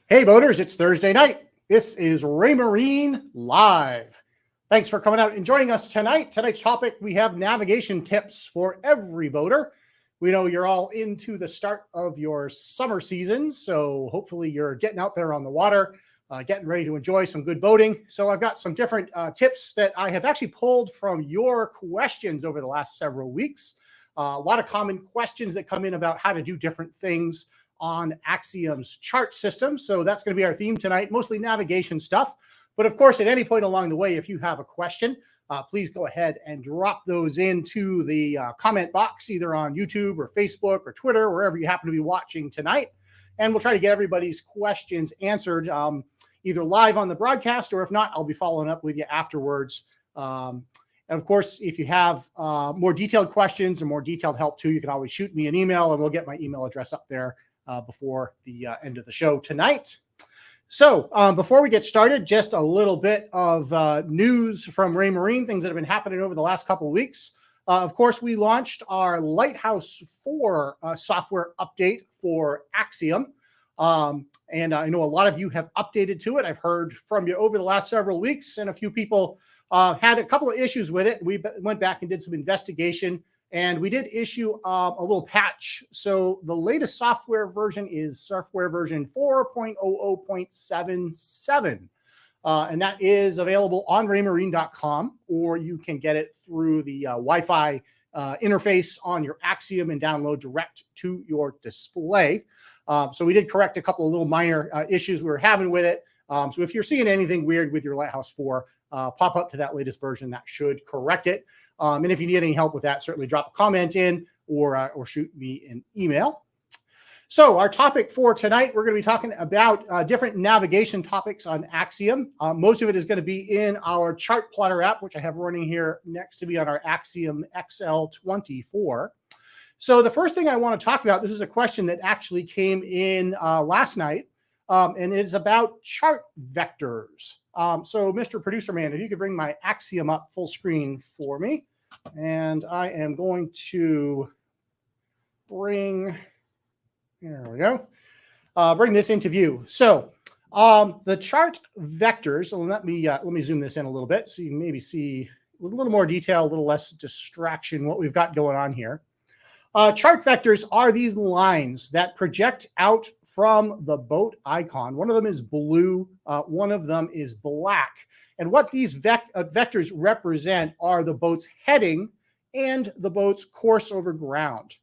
Hey boaters, it's Thursday night. This is Raymarine Live. Thanks for coming out and joining us tonight. Tonight's topic, we have navigation tips for every boater. We know you're all into the start of your summer season, so hopefully you're getting out there on the water, getting ready to enjoy some good boating. So I've got some different tips that I have actually pulled from your questions over the last several weeks. A lot of common questions that come in about how to do different things on Axiom's chart system. So that's going to be our theme tonight, mostly navigation stuff. But of course, at any point along the way, if you have a question, please go ahead and drop those into the comment box, either on YouTube or Facebook or Twitter, wherever you happen to be watching tonight. And we'll try to get everybody's questions answered either live on the broadcast, or if not, I'll be following up with you afterwards. And of course, if you have more detailed questions or more detailed help too, you can always shoot me an email and we'll get my email address up there before the end of the show tonight. So before we get started, just a little bit of news from Raymarine, things that have been happening over the last couple of weeks. Of course, we launched our Lighthouse 4 software update for Axiom. And I know a lot of you have updated to it. I've heard from you over the last several weeks, and a few people had a couple of issues with it. We went back and did some investigation, and we did issue a little patch. So the latest software version is software version 4.00.77. And that is available on raymarine.com, or you can get it through the Wi-Fi interface on your Axiom and download direct to your display. So we did correct a couple of little minor issues we were having with it. So if you're seeing anything weird with your Lighthouse 4, pop up to that latest version. That should correct it. And if you need any help with that, certainly drop a comment in or shoot me an email. So our topic for tonight, we're going to be talking about different navigation topics on Axiom. Most of it is going to be in our Chartplotter app, which I have running here next to me on our Axiom XL24. So the first thing I want to talk about, this is a question that actually came in last night, and it's about chart vectors. So Mr. Producer Man, if you could bring my Axiom up full screen for me. And I am going to bring, there we go, bring this into view. So the chart vectors, so let me zoom this in a little bit so you can maybe see a little more detail, a little less distraction, what we've got going on here. Chart vectors are these lines that project out from the boat icon. One of them is blue, one of them is black. And what these vectors represent are the boat's heading and the boat's course over ground.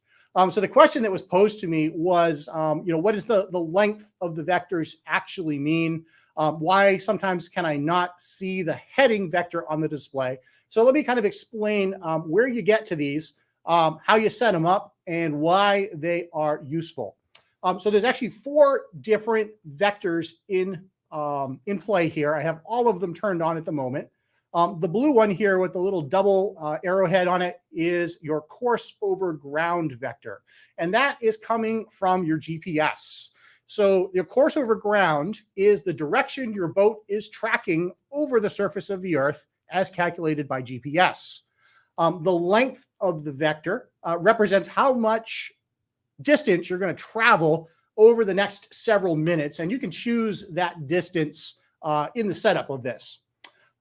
So the question that was posed to me was, what does the length of the vectors actually mean? Why sometimes can I not see the heading vector on the display? So let me kind of explain where you get to these, how you set them up, and why they are useful. So there's actually 4 different vectors in play here. I have all of them turned on at the moment. The blue one here with the little double arrowhead on it is your course over ground vector. And that is coming from your GPS. So your course over ground is the direction your boat is tracking over the surface of the earth as calculated by GPS. The length of the vector represents how much distance you're going to travel over the next several minutes, and you can choose that distance in the setup of this.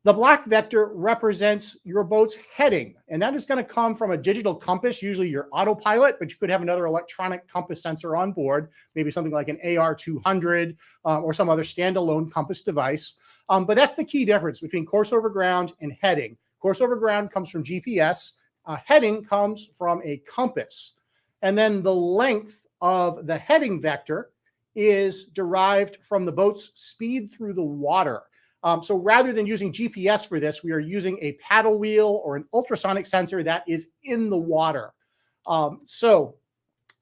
The black vector represents your boat's heading, and that is going to come from a digital compass, usually your autopilot, but you could have another electronic compass sensor on board, maybe something like an AR200 or some other standalone compass device. But that's the key difference between course over ground and heading. Course over ground comes from GPS. Heading comes from a compass. And then the length of the heading vector is derived from the boat's speed through the water. So rather than using GPS for this, we are using a paddle wheel or an ultrasonic sensor that is in the water. So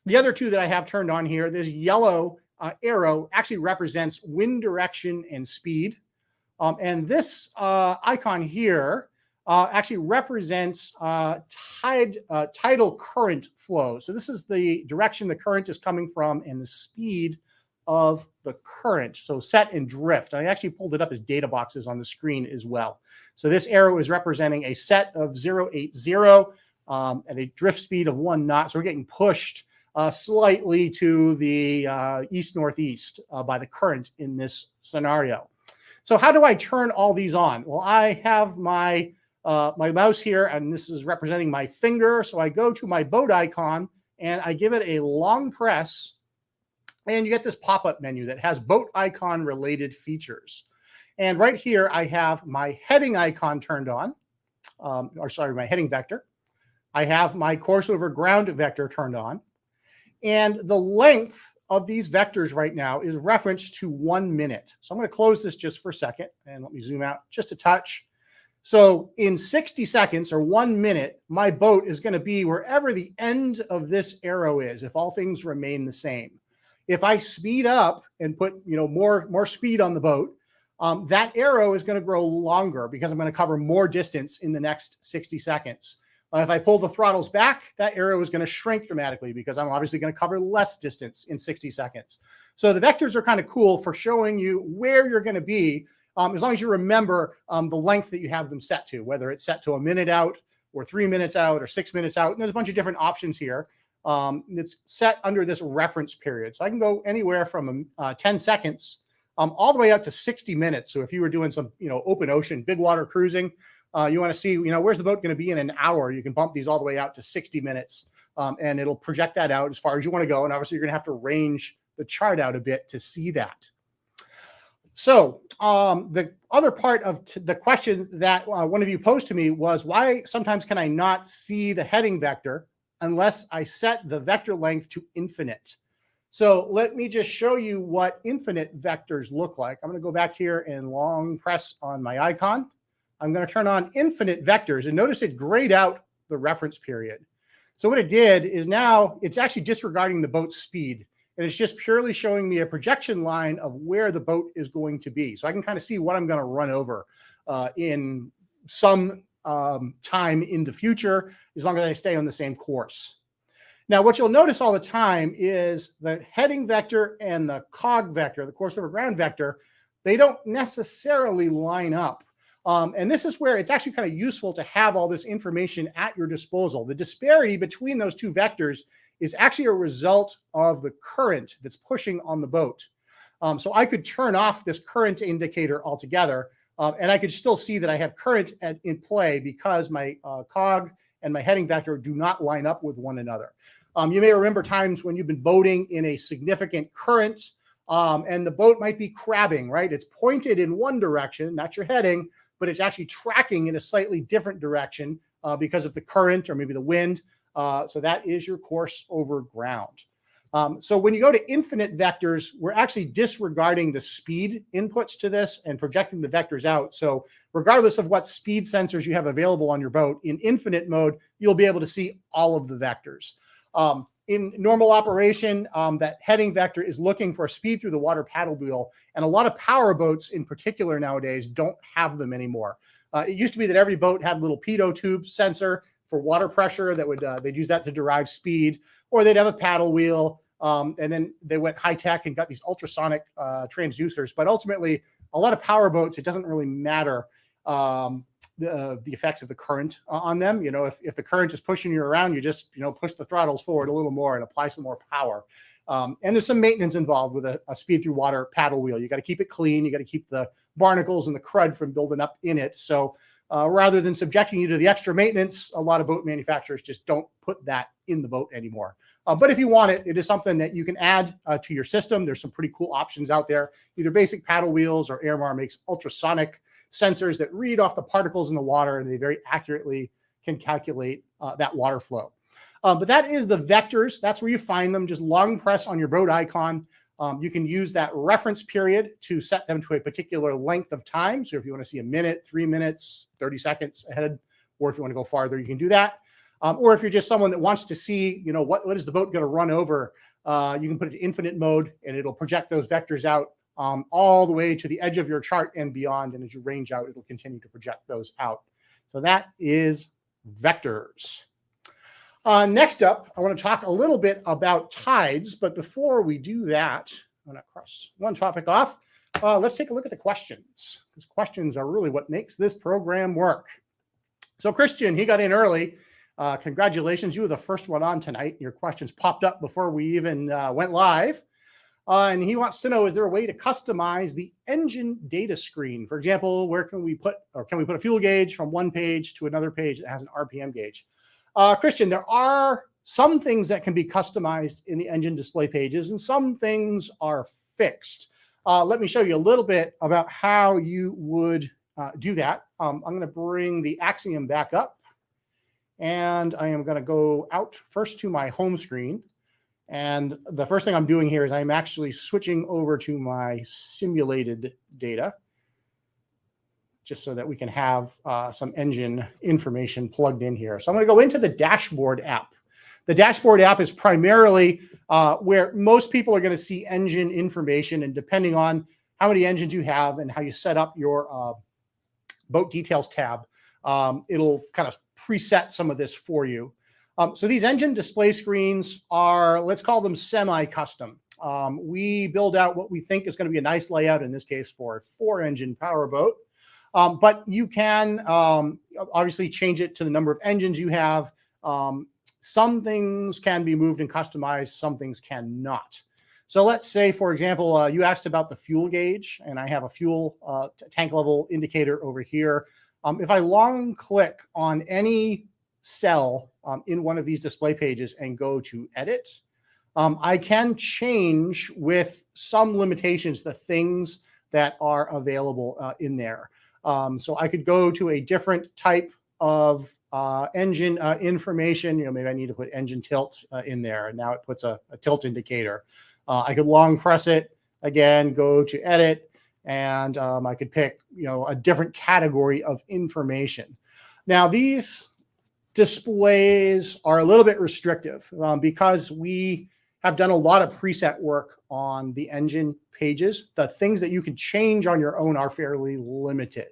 the other 2 that I have turned on here, this yellow arrow actually represents wind direction and speed. And this icon here actually represents tidal current flow. So this is the direction the current is coming from and the speed of the current. So set and drift. I actually pulled it up as data boxes on the screen as well. So this arrow is representing a set of 080 at a drift speed of 1 knot. So we're getting pushed slightly to the east-northeast by the current in this scenario. So how do I turn all these on? Well, I have my mouse here, and this is representing my finger. So I go to my boat icon, and I give it a long press, and you get this pop-up menu that has boat icon related features. And right here, I have my heading icon turned on, my heading vector. I have my course over ground vector turned on. And the length of these vectors right now is referenced to 1 minute. So I'm going to close this just for a second, and let me zoom out just a touch. So in 60 seconds or 1 minute, my boat is going to be wherever the end of this arrow is, if all things remain the same. If I speed up and put more speed on the boat, that arrow is going to grow longer because I'm going to cover more distance in the next 60 seconds. If I pull the throttles back, that arrow is going to shrink dramatically because I'm obviously going to cover less distance in 60 seconds. So the vectors are kind of cool for showing you where you're going to be, as long as you remember the length that you have them set to, whether it's set to 1 minute out or 3 minutes out or 6 minutes out. And there's a bunch of different options here. It's set under this reference period. So I can go anywhere from 10 seconds all the way up to 60 minutes. So if you were doing some, open ocean, big water cruising, you want to see, where's the boat going to be in an hour? You can bump these all the way out to 60 minutes, and it'll project that out as far as you want to go. And obviously, you're going to have to range the chart out a bit to see that. So the other part of the question that one of you posed to me was, why sometimes can I not see the heading vector unless I set the vector length to infinite? So let me just show you what infinite vectors look like. I'm going to go back here and long press on my icon. I'm going to turn on infinite vectors, and notice it grayed out the reference period. So what it did is now it's actually disregarding the boat's speed, and it's just purely showing me a projection line of where the boat is going to be. So I can kind of see what I'm going to run over in some time in the future, as long as I stay on the same course. Now, what you'll notice all the time is the heading vector and the cog vector, the course over ground vector, they don't necessarily line up. And this is where it's actually kind of useful to have all this information at your disposal. The disparity between those two vectors is actually a result of the current that's pushing on the boat. So I could turn off this current indicator altogether, and I could still see that I have current in play because my cog and my heading vector do not line up with one another. You may remember times when you've been boating in a significant current, and the boat might be crabbing, right? It's pointed in one direction, not your heading, but it's actually tracking in a slightly different direction because of the current or maybe the wind. So that is your course over ground. So when you go to infinite vectors, we're actually disregarding the speed inputs to this and projecting the vectors out. So regardless of what speed sensors you have available on your boat, in infinite mode, you'll be able to see all of the vectors. In normal operation, that heading vector is looking for a speed through the water paddle wheel. And a lot of power boats in particular nowadays don't have them anymore. It used to be that every boat had a little pitot tube sensor for water pressure that would, they'd use that to derive speed, or they'd have a paddle wheel. And then they went high tech and got these ultrasonic transducers. But ultimately, a lot of power boats, it doesn't really matter the effects of the current on them. If the current is pushing you around, you just, push the throttles forward a little more and apply some more power. And there's some maintenance involved with a speed through water paddle wheel. You got to keep it clean. You got to keep the barnacles and the crud from building up in it. So rather than subjecting you to the extra maintenance, a lot of boat manufacturers just don't put that in the boat anymore. But if you want it, it is something that you can add to your system. There's some pretty cool options out there. Either basic paddle wheels or Airmar makes ultrasonic sensors that read off the particles in the water, and they very accurately can calculate that water flow. But that is the vectors. That's where you find them. Just long press on your boat icon. You can use that reference period to set them to a particular length of time. So if you want to see a minute, 3 minutes, 30 seconds ahead, or if you want to go farther, you can do that. Or if you're just someone that wants to see, what is the boat going to run over, you can put it to infinite mode, and it'll project those vectors out all the way to the edge of your chart and beyond. And as you range out, it'll continue to project those out. So that is vectors. Next up, I want to talk a little bit about tides. But before we do that, I'm going to cross one topic off. Let's take a look at the questions, because questions are really what makes this program work. So Christian, he got in early. Congratulations. You were the first one on tonight. Your questions popped up before we even went live. And he wants to know, is there a way to customize the engine data screen? For example, where can we put a fuel gauge from one page to another page that has an RPM gauge? Christian, there are some things that can be customized in the engine display pages, and some things are fixed. Let me show you a little bit about how you would do that. I'm going to bring the Axiom back up, and I am going to go out first to my home screen. And the first thing I'm doing here is I'm actually switching over to my simulated data, just so that we can have some engine information plugged in here. So I'm going to go into the dashboard app. The dashboard app is primarily where most people are going to see engine information, and depending on how many engines you have and how you set up your boat details tab, it'll kind of preset some of this for you. So these engine display screens are, let's call them semi-custom. We build out what we think is going to be a nice layout, in this case for a 4-engine powerboat. But you can obviously change it to the number of engines you have. Some things can be moved and customized, some things cannot. So let's say, for example, you asked about the fuel gauge, and I have a fuel tank level indicator over here. If I long click on any cell in one of these display pages and go to edit, I can change with some limitations the things that are available in there. So I could go to a different type of engine information. Maybe I need to put engine tilt in there, and now it puts a tilt indicator. I could long press it again, go to edit, and I could pick a different category of information. Now these displays are a little bit restrictive because we have done a lot of preset work on the engine pages. The things that you can change on your own are fairly limited.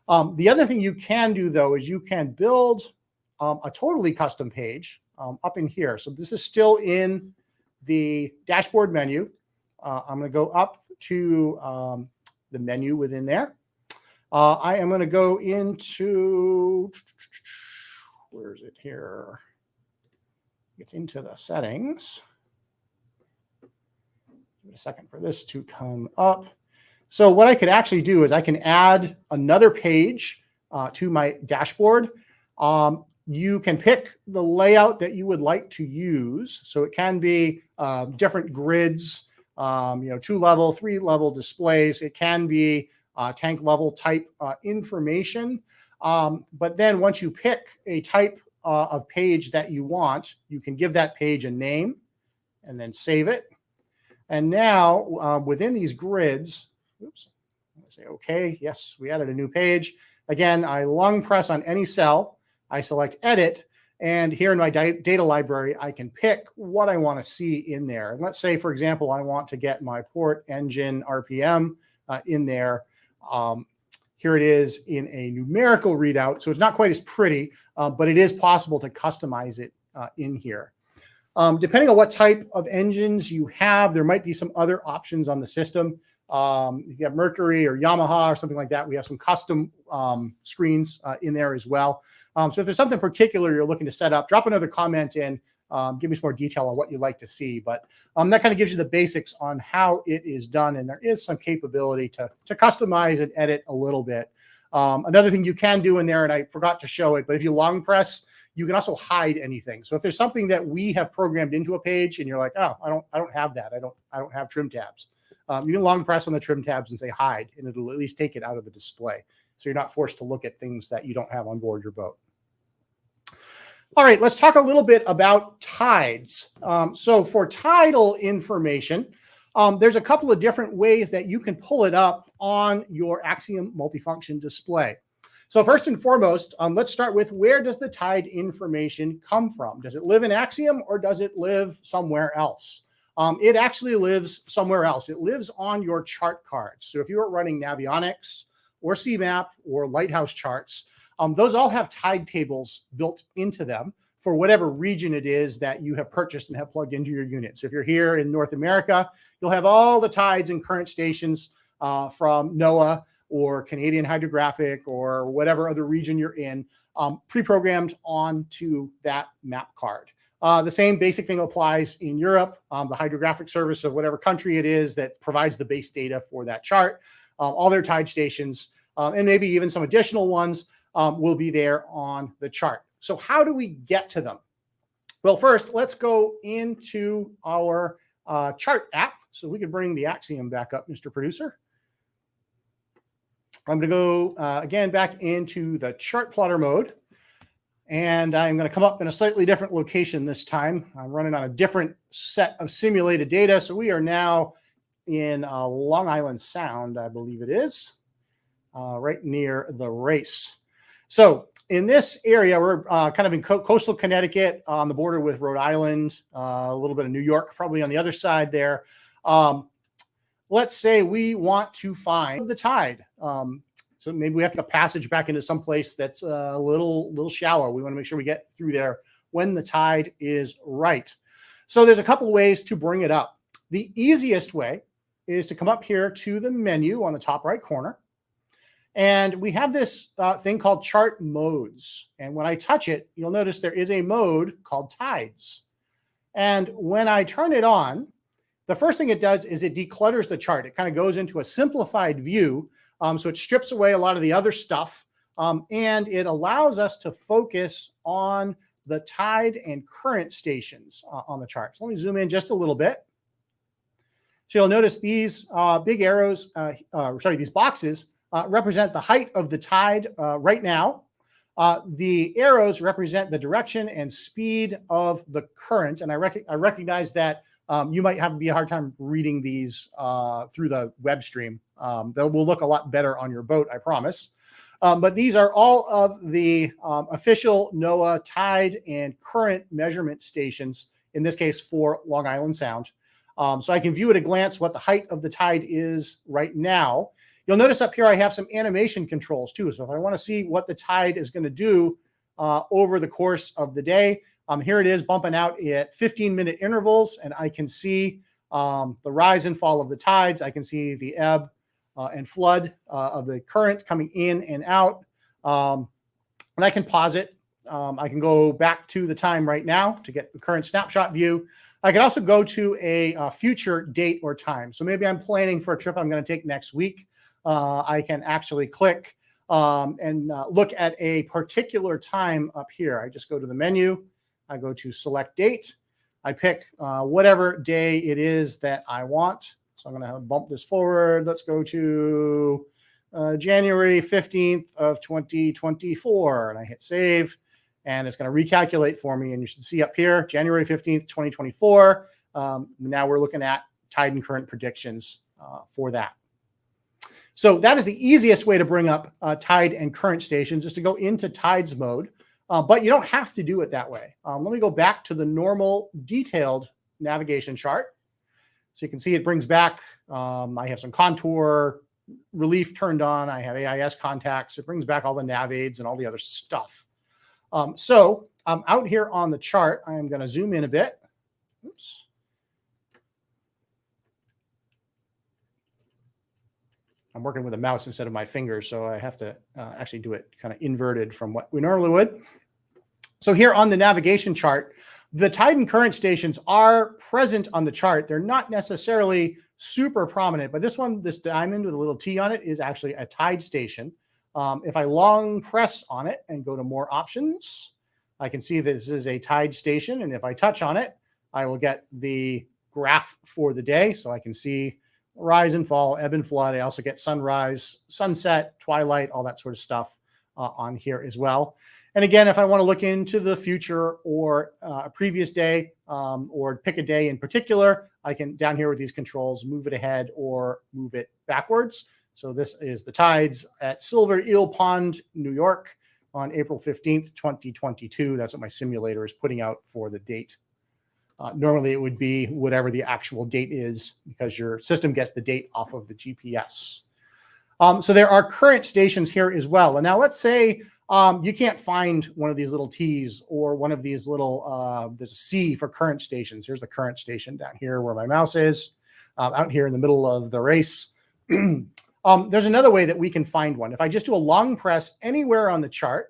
The other thing you can do, though, is you can build a totally custom page up in here. So this is still in the dashboard menu. I'm going to go up to the menu within there. I am going to go into, where is it here? It's into the settings. Give me a second for this to come up. So what I could actually do is I can add another page to my dashboard. You can pick the layout that you would like to use. So it can be different grids, 2-level, 3-level displays. It can be tank level type information. But then once you pick a type of page that you want, you can give that page a name and then save it. And now within these grids, oops, I'm going to say, okay, yes, we added a new page. Again, I long press on any cell, I select edit, and here in my data library, I can pick what I want to see in there. And let's say, for example, I want to get my port engine RPM in there. Here it is in a numerical readout, so it's not quite as pretty, but it is possible to customize it in here. Depending on what type of engines you have, there might be some other options on the system. If you have Mercury or Yamaha or something like that, we have some custom screens in there as well. So if there's something particular you're looking to set up, drop another comment in. Give me some more detail on what you'd like to see. But that kind of gives you the basics on how it is done. And there is some capability to customize and edit a little bit. Another thing you can do in there, and I forgot to show it, but if you long press, you can also hide anything. So if there's something that we have programmed into a page and you're like, oh, I don't have that. I don't have trim tabs. You can long press on the trim tabs and say hide, and it'll at least take it out of the display. So you're not forced to look at things that you don't have on board your boat. All right, let's talk a little bit about tides. So for tidal information, there's a couple of different ways that you can pull it up on your Axiom multifunction display. So first and foremost, let's start with, where does the tide information come from? Does it live in Axiom or does it live somewhere else? It actually lives somewhere else. It lives on your chart cards. So if you are running Navionics or CMAP or Lighthouse charts, those all have tide tables built into them for whatever region it is that you have purchased and have plugged into your unit. So if you're here in North America, you'll have all the tides and current stations from NOAA. or Canadian hydrographic or whatever other region you're in, pre-programmed onto that map card. The same basic thing applies in Europe. The hydrographic service of whatever country it is that provides the base data for that chart, all their tide stations, and maybe even some additional ones will be there on the chart. So how do we get to them? Well, first, let's go into our chart app. So we could bring the Axiom back up, Mr. Producer. I'm going to go again back into the Chartplotter mode. And I'm going to come up in a slightly different location this time. I'm running on a different set of simulated data. So we are now in Long Island Sound, I believe it is, right near the race. So in this area, we're kind of in coastal Connecticut on the border with Rhode Island, a little bit of New York, probably on the other side there. Let's say we want to find the tide. So maybe we have to get a passage back into some place that's a little shallow. We want to make sure we get through there when the tide is right. So there's a couple ways to bring it up. The easiest way is to come up here to the menu on the top right corner. And we have this thing called chart modes. And when I touch it, you'll notice there is a mode called tides. And when I turn it on, the first thing it does is it declutters the chart. It kind of goes into a simplified view. So it strips away a lot of the other stuff. And it allows us to focus on the tide and current stations on the chart. So let me zoom in just a little bit. So you'll notice these big arrows, these boxes represent the height of the tide right now. The arrows represent the direction and speed of the current. And I recognize that you might have a hard time reading these through the web stream. They will look a lot better on your boat, I promise. But these are all of the official NOAA tide and current measurement stations, in this case for Long Island Sound. So I can view at a glance what the height of the tide is right now. You'll notice up here I have some animation controls too. So if I want to see what the tide is going to do over the course of the day, here it is bumping out at 15-minute intervals, and I can see the rise and fall of the tides. I can see the ebb and flood of the current coming in and out. And I can pause it. I can go back to the time right now to get the current snapshot view. I can also go to a future date or time. So maybe I'm planning for a trip I'm going to take next week. I can actually click and look at a particular time up here. I just go to the menu. I go to select date. I pick whatever day it is that I want. So I'm going to bump this forward. Let's go to January 15th of 2024. And I hit save. And it's going to recalculate for me. And you should see up here, January 15th, 2024. Now we're looking at tide and current predictions for that. So that is the easiest way to bring up tide and current stations, is to go into tides mode. But you don't have to do it that way. Let me go back to the normal detailed navigation chart. So you can see it brings back, I have some contour relief turned on. I have AIS contacts. It brings back all the nav aids and all the other stuff. So I'm out here on the chart. I am going to zoom in a bit. Oops. I'm working with a mouse instead of my fingers, so I have to actually do it kind of inverted from what we normally would. So here on the navigation chart, the tide and current stations are present on the chart. They're not necessarily super prominent, but this one, this diamond with a little T on it, is actually a tide station. If I long press on it and go to more options, I can see this is a tide station. And if I touch on it, I will get the graph for the day. So I can see rise and fall, ebb and flood. I also get sunrise, sunset, twilight, all that sort of stuff on here as well. And again, if I want to look into the future or a previous day or pick a day in particular, I can, down here with these controls, move it ahead or move it backwards. So this is the tides at Silver Eel Pond, New York on April 15th, 2022. That's what my simulator is putting out for the date. Normally it would be whatever the actual date is, because your system gets the date off of the GPS. So there are current stations here as well. And now let's say you can't find one of these little T's or one of these little, there's a C for current stations. Here's the current station down here where my mouse is, out here in the middle of the race. There's another way that we can find one. If I just do a long press anywhere on the chart,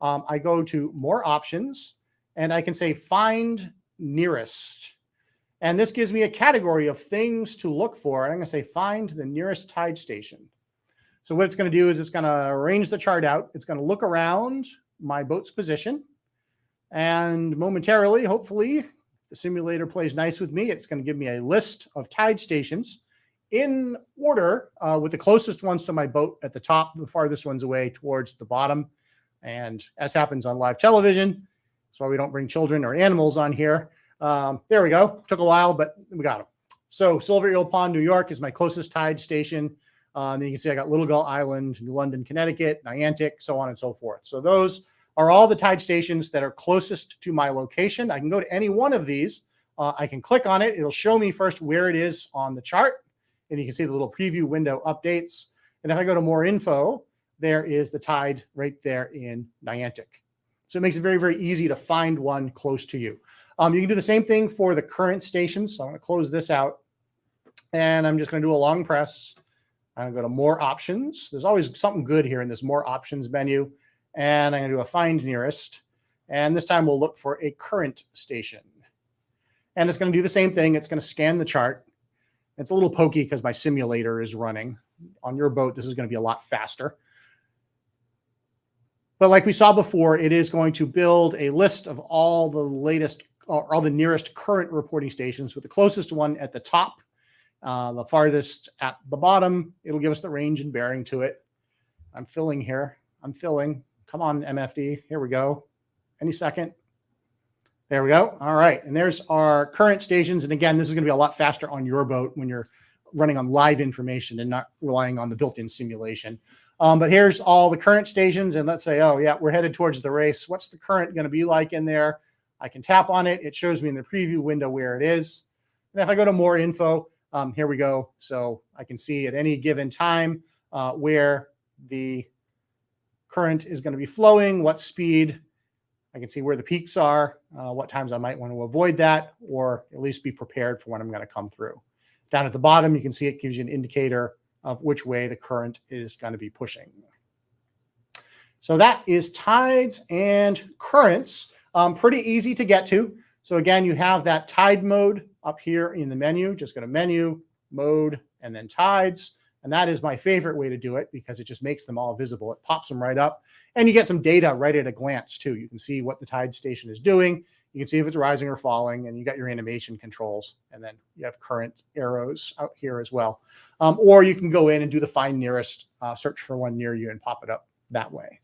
I go to more options and I can say find nearest. And this gives me a category of things to look for. And I'm going to say find the nearest tide station. So what it's going to do is it's going to arrange the chart out. It's going to look around my boat's position. And momentarily, hopefully, if the simulator plays nice with me, it's going to give me a list of tide stations in order, with the closest ones to my boat at the top, the farthest ones away towards the bottom. And as happens on live television, that's why we don't bring children or animals on here. There we go. Took a while, but we got them. So Silver Eel Pond, New York is my closest tide station. And then you can see I got Little Gull Island, New London, Connecticut, Niantic, so on and so forth. So those are all the tide stations that are closest to my location. I can go to any one of these. I can click on it. It'll show me first where it is on the chart. And you can see the little preview window updates. And if I go to more info, there is the tide right there in Niantic. So it makes it very, very easy to find one close to you. You can do the same thing for the current stations. So I'm going to close this out. And I'm just going to do a long press. I'm going to go to more options. There's always something good here in this more options menu. And I'm going to do a find nearest. And this time we'll look for a current station. And it's going to do the same thing. It's going to scan the chart. It's a little pokey because my simulator is running. On your boat, this is going to be a lot faster. But like we saw before, it is going to build a list of all the latest, or all the nearest current reporting stations, with the closest one at the top, the farthest at the bottom. It'll give us the range and bearing to it. I'm filling here. I'm filling. Come on, MFD. Here we go. Any second. There we go. All right. And there's our current stations. And again, this is going to be a lot faster on your boat when you're running on live information and not relying on the built-in simulation. But here's all the current stations. And let's say, oh, yeah, we're headed towards the race. What's the current going to be like in there? I can tap on it. It shows me in the preview window where it is. And if I go to more info, here we go. So I can see at any given time where the current is going to be flowing, what speed. I can see where the peaks are, what times I might want to avoid that, or at least be prepared for when I'm going to come through. Down at the bottom, you can see it gives you an indicator of which way the current is going to be pushing. So that is tides and currents. Pretty easy to get to. So again, you have that tide mode up here in the menu. Just go to menu, mode, and then tides. And that is my favorite way to do it because it just makes them all visible. It pops them right up. And you get some data right at a glance, too. You can see what the tide station is doing. You can see if it's rising or falling. And you got your animation controls. And then you have current arrows out here as well. Or you can go in and do the find nearest, search for one near you, and pop it up that way.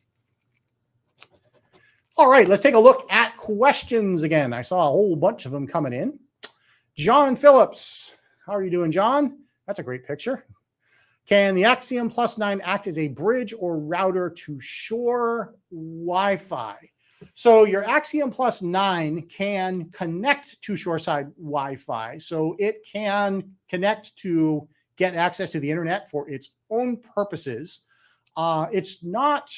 All right, let's take a look at questions again. I saw a whole bunch of them coming in. John Phillips. How are you doing, John? That's a great picture. Can the Axiom Plus 9 act as a bridge or router to shore Wi-Fi? So your Axiom Plus 9 can connect to shoreside Wi-Fi. So it can connect to get access to the internet for its own purposes. It's not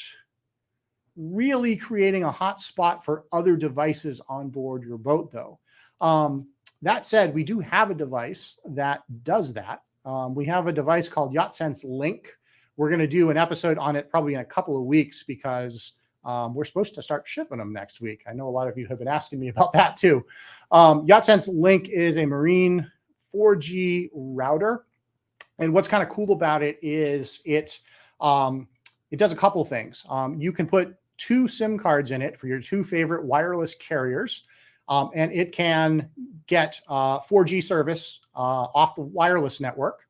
really creating a hotspot for other devices on board your boat, though. That said, we do have a device that does that. We have a device called YachtSense Link. We're going to do an episode on it probably in a couple of weeks because we're supposed to start shipping them next week. I know a lot of you have been asking me about that too. YachtSense Link is a marine 4G router. And what's kind of cool about it is it does a couple things. You can put 2 SIM cards in it for your 2 favorite wireless carriers. And it can get 4G service off the wireless network.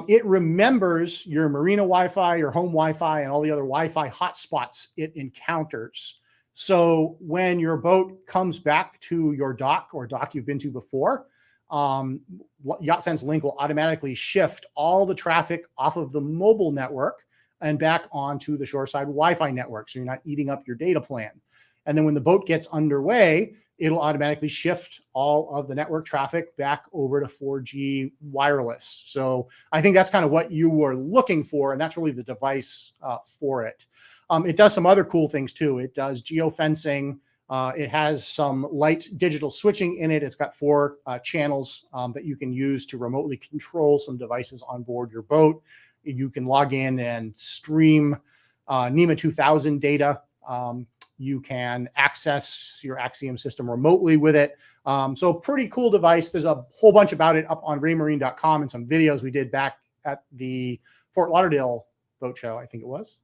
It remembers your marina Wi-Fi, your home Wi-Fi, and all the other Wi-Fi hotspots it encounters. So when your boat comes back to your dock or dock you've been to before, YachtSense Link will automatically shift all the traffic off of the mobile network and back onto the shoreside Wi-Fi network. So you're not eating up your data plan. And then when the boat gets underway, it'll automatically shift all of the network traffic back over to 4G wireless. So I think that's kind of what you were looking for, and that's really the device for it. It does some other cool things too. It does geofencing. It has some light digital switching in it. It's got 4 channels that you can use to remotely control some devices on board your boat. You can log in and stream NEMA 2000 data. You can access your Axiom system remotely with it. So pretty cool device. There's a whole bunch about it up on Raymarine.com and some videos we did back at the Fort Lauderdale boat show, I think it was.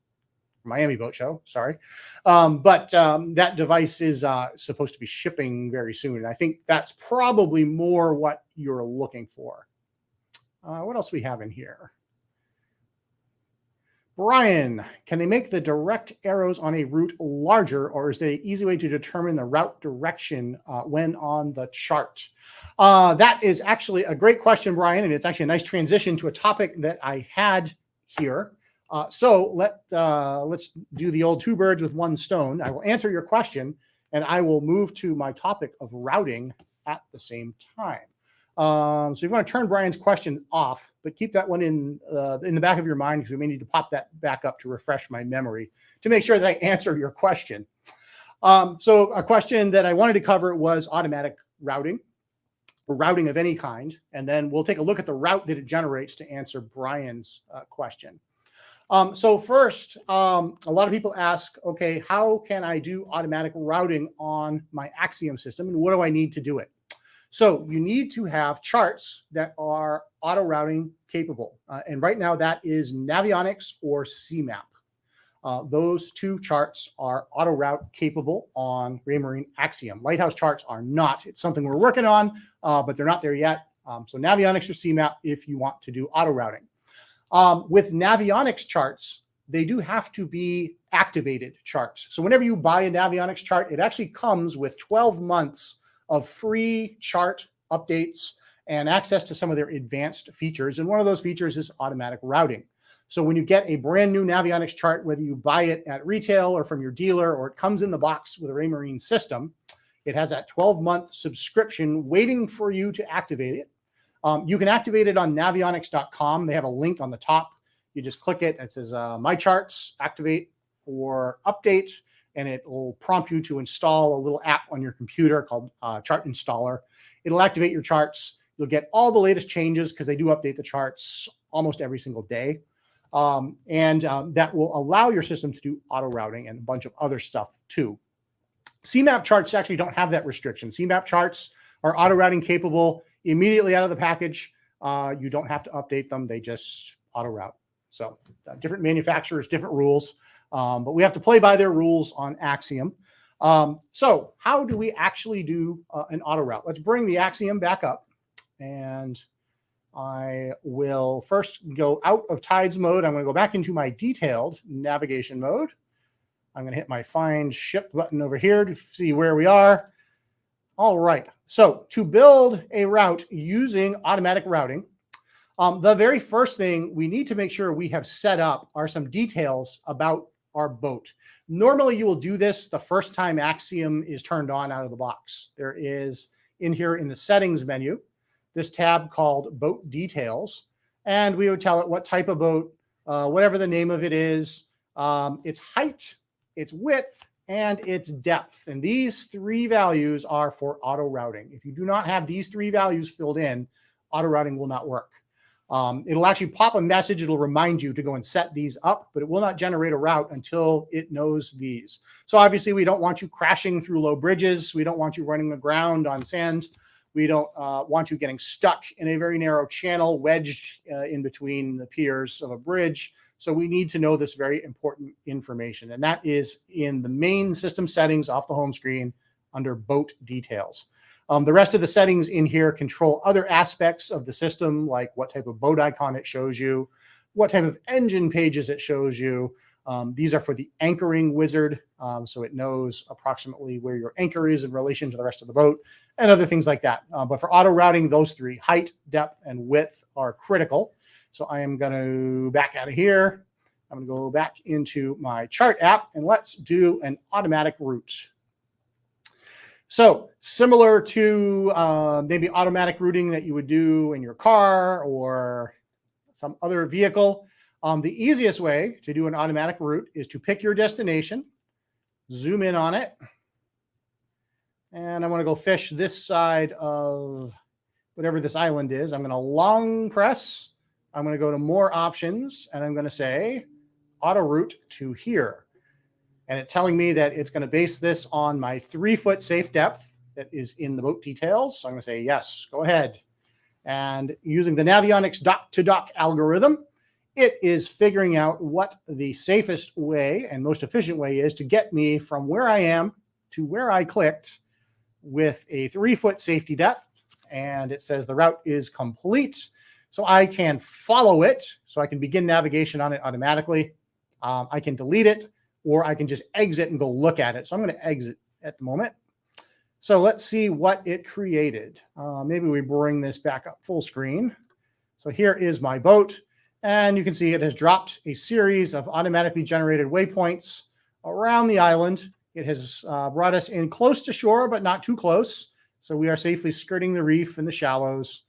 Miami boat show, sorry. But that device is supposed to be shipping very soon. And I think that's probably more what you're looking for. What else we have in here? Brian, can they make the direct arrows on a route larger, or is there an easy way to determine the route direction when on the chart? That is actually a great question, Brian, and it's actually a nice transition to a topic that I had here. So let's do the old two birds with one stone. I will answer your question, and I will move to my topic of routing at the same time. So you want to turn Brian's question off, but keep that one in the back of your mind, because we may need to pop that back up to refresh my memory to make sure that I answer your question. So a question that I wanted to cover was automatic routing, or routing of any kind, and then we'll take a look at the route that it generates to answer Brian's question. So first, a lot of people ask, okay, how can I do automatic routing on my Axiom system, and what do I need to do it? So you need to have charts that are auto routing capable. And right now that is Navionics or CMAP. Those two charts are auto route capable on Raymarine Axiom. Lighthouse charts are not. It's something we're working on, but they're not there yet. So Navionics or CMAP if you want to do auto routing. With Navionics charts, they do have to be activated charts. So whenever you buy a Navionics chart, it actually comes with 12 months of free chart updates and access to some of their advanced features. And one of those features is automatic routing. So when you get a brand new Navionics chart, whether you buy it at retail or from your dealer, or it comes in the box with a Raymarine system, it has that 12-month subscription waiting for you to activate it. You can activate it on navionics.com. They have a link on the top. You just click it. It says My Charts, activate or update, and it will prompt you to install a little app on your computer called Chart Installer. It'll activate your charts. You'll get all the latest changes because they do update the charts almost every single day. That will allow your system to do auto routing and a bunch of other stuff too. CMAP charts actually don't have that restriction. CMAP charts are auto routing capable immediately out of the package. You don't have to update them. They just auto route. So different manufacturers, different rules, but we have to play by their rules on Axiom. So how do we actually do an auto route? Let's bring the Axiom back up, and I will first go out of Tides mode. I'm going to go back into my detailed navigation mode. I'm going to hit my Find Ship button over here to see where we are. All right. So to build a route using automatic routing, the very first thing we need to make sure we have set up are some details about our boat. Normally, you will do this the first time Axiom is turned on out of the box. There is in here in the settings menu, this tab called Boat Details, and we would tell it what type of boat, whatever the name of it is, its height, its width, and its depth. And these three values are for auto routing. If you do not have these three values filled in, auto routing will not work. It'll actually pop a message. It'll remind you to go and set these up, but it will not generate a route until it knows these. So obviously we don't want you crashing through low bridges. We don't want you running aground on sand. We don't want you getting stuck in a very narrow channel wedged in between the piers of a bridge. So we need to know this very important information. And that is in the main system settings off the home screen under Boat Details. The rest of the settings in here control other aspects of the system, like what type of boat icon it shows you, what type of engine pages it shows you. These are for the anchoring wizard, so it knows approximately where your anchor is in relation to the rest of the boat, and other things like that. But for auto routing, those three, height, depth, and width, are critical. So I am going to back out of here. I'm going to go back into my chart app, and let's do an automatic route. So similar to maybe automatic routing that you would do in your car or some other vehicle, the easiest way to do an automatic route is to pick your destination, zoom in on it, and I want to go fish this side of whatever this island is. I'm going to long press I'm going to go to more options and I'm going to say auto route to here. And it's telling me that it's going to base this on my 3-foot safe depth that is in the boat details. So I'm going to say, yes, go ahead. And using the Navionics dock-to-dock algorithm, it is figuring out what the safest way and most efficient way is to get me from where I am to where I clicked with a 3-foot safety depth. And it says the route is complete. So I can follow it. So I can begin navigation on it automatically. I can delete it, or I can just exit and go look at it. So I'm going to exit at the moment. So let's see what it created. Maybe we bring this back up full screen. So here is my boat. And you can see it has dropped a series of automatically generated waypoints around the island. It has brought us in close to shore, but not too close. So we are safely skirting the reef in the shallows,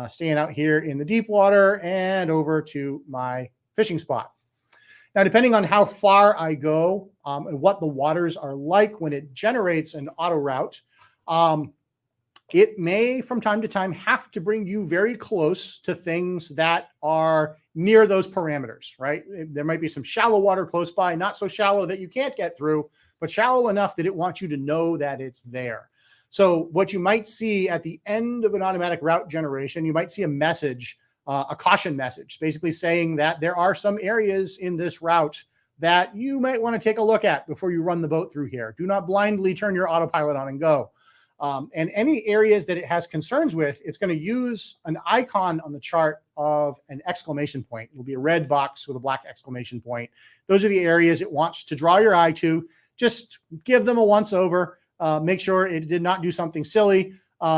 staying out here in the deep water and over to my fishing spot. Now, depending on how far I go and what the waters are like when it generates an auto route, it may from time to time have to bring you very close to things that are near those parameters, right? There might be some shallow water close by, not so shallow that you can't get through, but shallow enough that it wants you to know that it's there. So what you might see at the end of an automatic route generation, you might see a message, a caution message, basically saying that there are some areas in this route that you might want to take a look at before you run the boat through here. Do not blindly turn your autopilot on and go. And any areas that it has concerns with, it's going to use an icon on the chart of an exclamation point. It will be a red box with a black exclamation point. Those are the areas it wants to draw your eye to. Just give them a once over. Make sure it did not do something silly.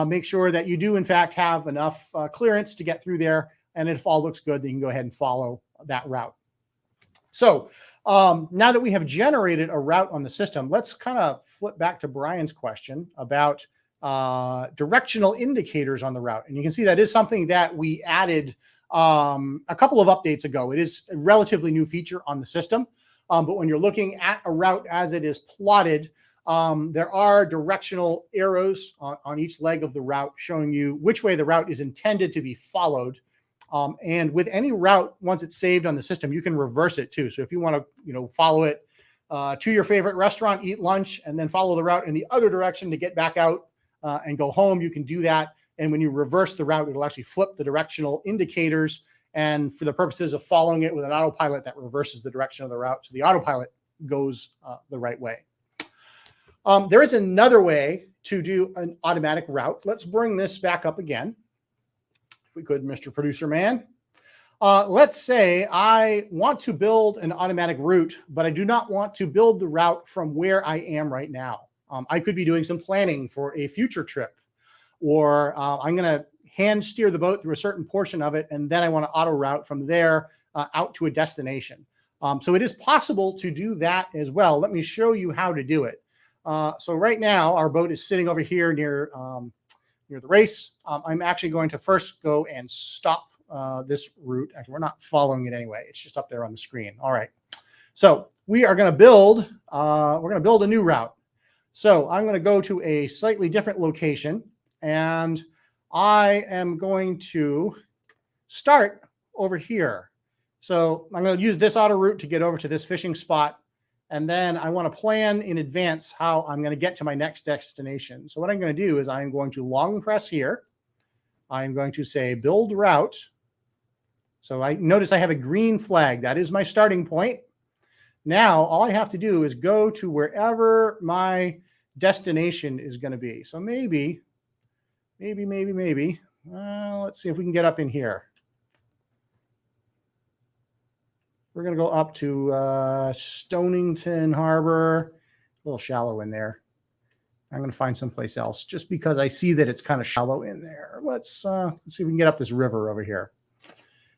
Make sure that you do, in fact, have enough clearance to get through there. And if all looks good, then you can go ahead and follow that route. So now that we have generated a route on the system, let's kind of flip back to Brian's question about directional indicators on the route. And you can see that is something that we added a couple of updates ago. It is a relatively new feature on the system. But when you're looking at a route as it is plotted, there are directional arrows on each leg of the route showing you which way the route is intended to be followed. And with any route, once it's saved on the system, you can reverse it too. So if you want to, follow it to your favorite restaurant, eat lunch, and then follow the route in the other direction to get back out and go home, you can do that. And when you reverse the route, it'll actually flip the directional indicators. And for the purposes of following it with an autopilot, that reverses the direction of the route. So the autopilot goes the right way. There is another way to do an automatic route. Let's bring this back up again. If we could, Mr. Producer Man. Let's say I want to build an automatic route, but I do not want to build the route from where I am right now. I could be doing some planning for a future trip, or I'm going to hand steer the boat through a certain portion of it, and then I want to auto route from there out to a destination. So it is possible to do that as well. Let me show you how to do it. So right now, our boat is sitting over here near the race. I'm actually going to first go and stop this route. Actually, we're not following it anyway. It's just up there on the screen. All right. So we are going to build, we're going to build a new route. So I'm going to go to a slightly different location, and I am going to start over here. So I'm going to use this auto route to get over to this fishing spot. And then I want to plan in advance how I'm going to get to my next destination. So what I'm going to do is I'm going to long press here. I'm going to say build route. So I notice I have a green flag. That is my starting point. Now, all I have to do is go to wherever my destination is going to be. So maybe, let's see if we can get up in here. We're going to go up to Stonington Harbor. A little shallow in there. I'm going to find someplace else just because I see that it's kind of shallow in there. Let's see if we can get up this river over here.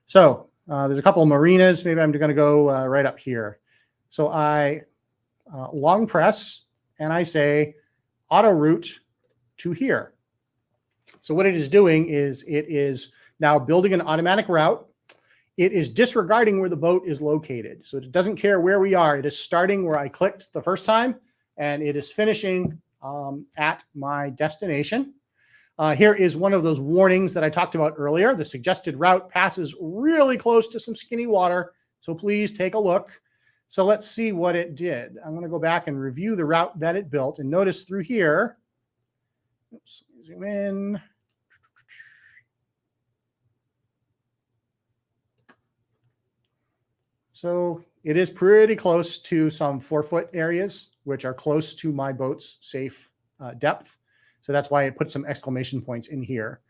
So there's a couple of marinas. Maybe I'm going to go right up here. So I long press and I say auto route to here. So what it is doing is it is now building an automatic route. It is disregarding where the boat is located. So it doesn't care where we are. It is starting where I clicked the first time, and it is finishing at my destination. Here is one of those warnings that I talked about earlier. The suggested route passes really close to some skinny water, so please take a look. So let's see what it did. I'm going to go back and review the route that it built, and notice through here, oops, zoom in. So it is pretty close to some 4-foot areas, which are close to my boat's safe depth. So that's why I put some exclamation points in here.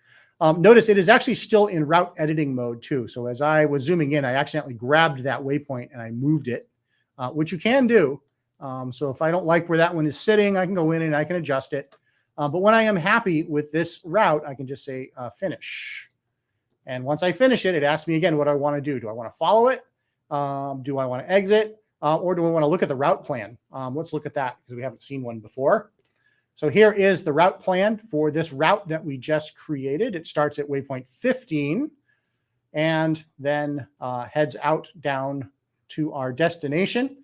Notice it is actually still in route editing mode too. So as I was zooming in, I accidentally grabbed that waypoint and I moved it, which you can do. So if I don't like where that one is sitting, I can go in and I can adjust it. But when I am happy with this route, I can just say finish. And once I finish it, it asks me again what I want to do. Do I want to follow it? Do I want to exit? Or do I want to look at the route plan? Let's look at that because we haven't seen one before. So here is the route plan for this route that we just created. It starts at waypoint 15 and then heads out down to our destination.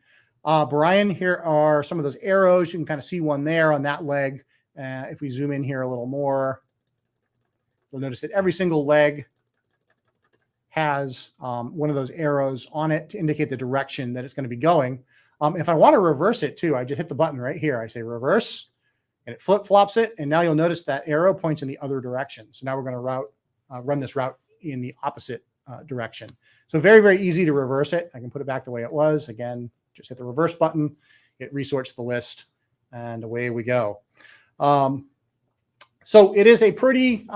Brian, here are some of those arrows. You can kind of see one there on that leg. If we zoom in here a little more, you'll notice that every single leg has one of those arrows on it to indicate the direction that it's going to be going. If I want to reverse it too, I just hit the button right here. I say reverse, and it flip-flops it. And now you'll notice that arrow points in the other direction. So now we're going to run this route in the opposite direction. So very, very easy to reverse it. I can put it back the way it was. Again, just hit the reverse button. It resorts the list, and away we go. So it is a pretty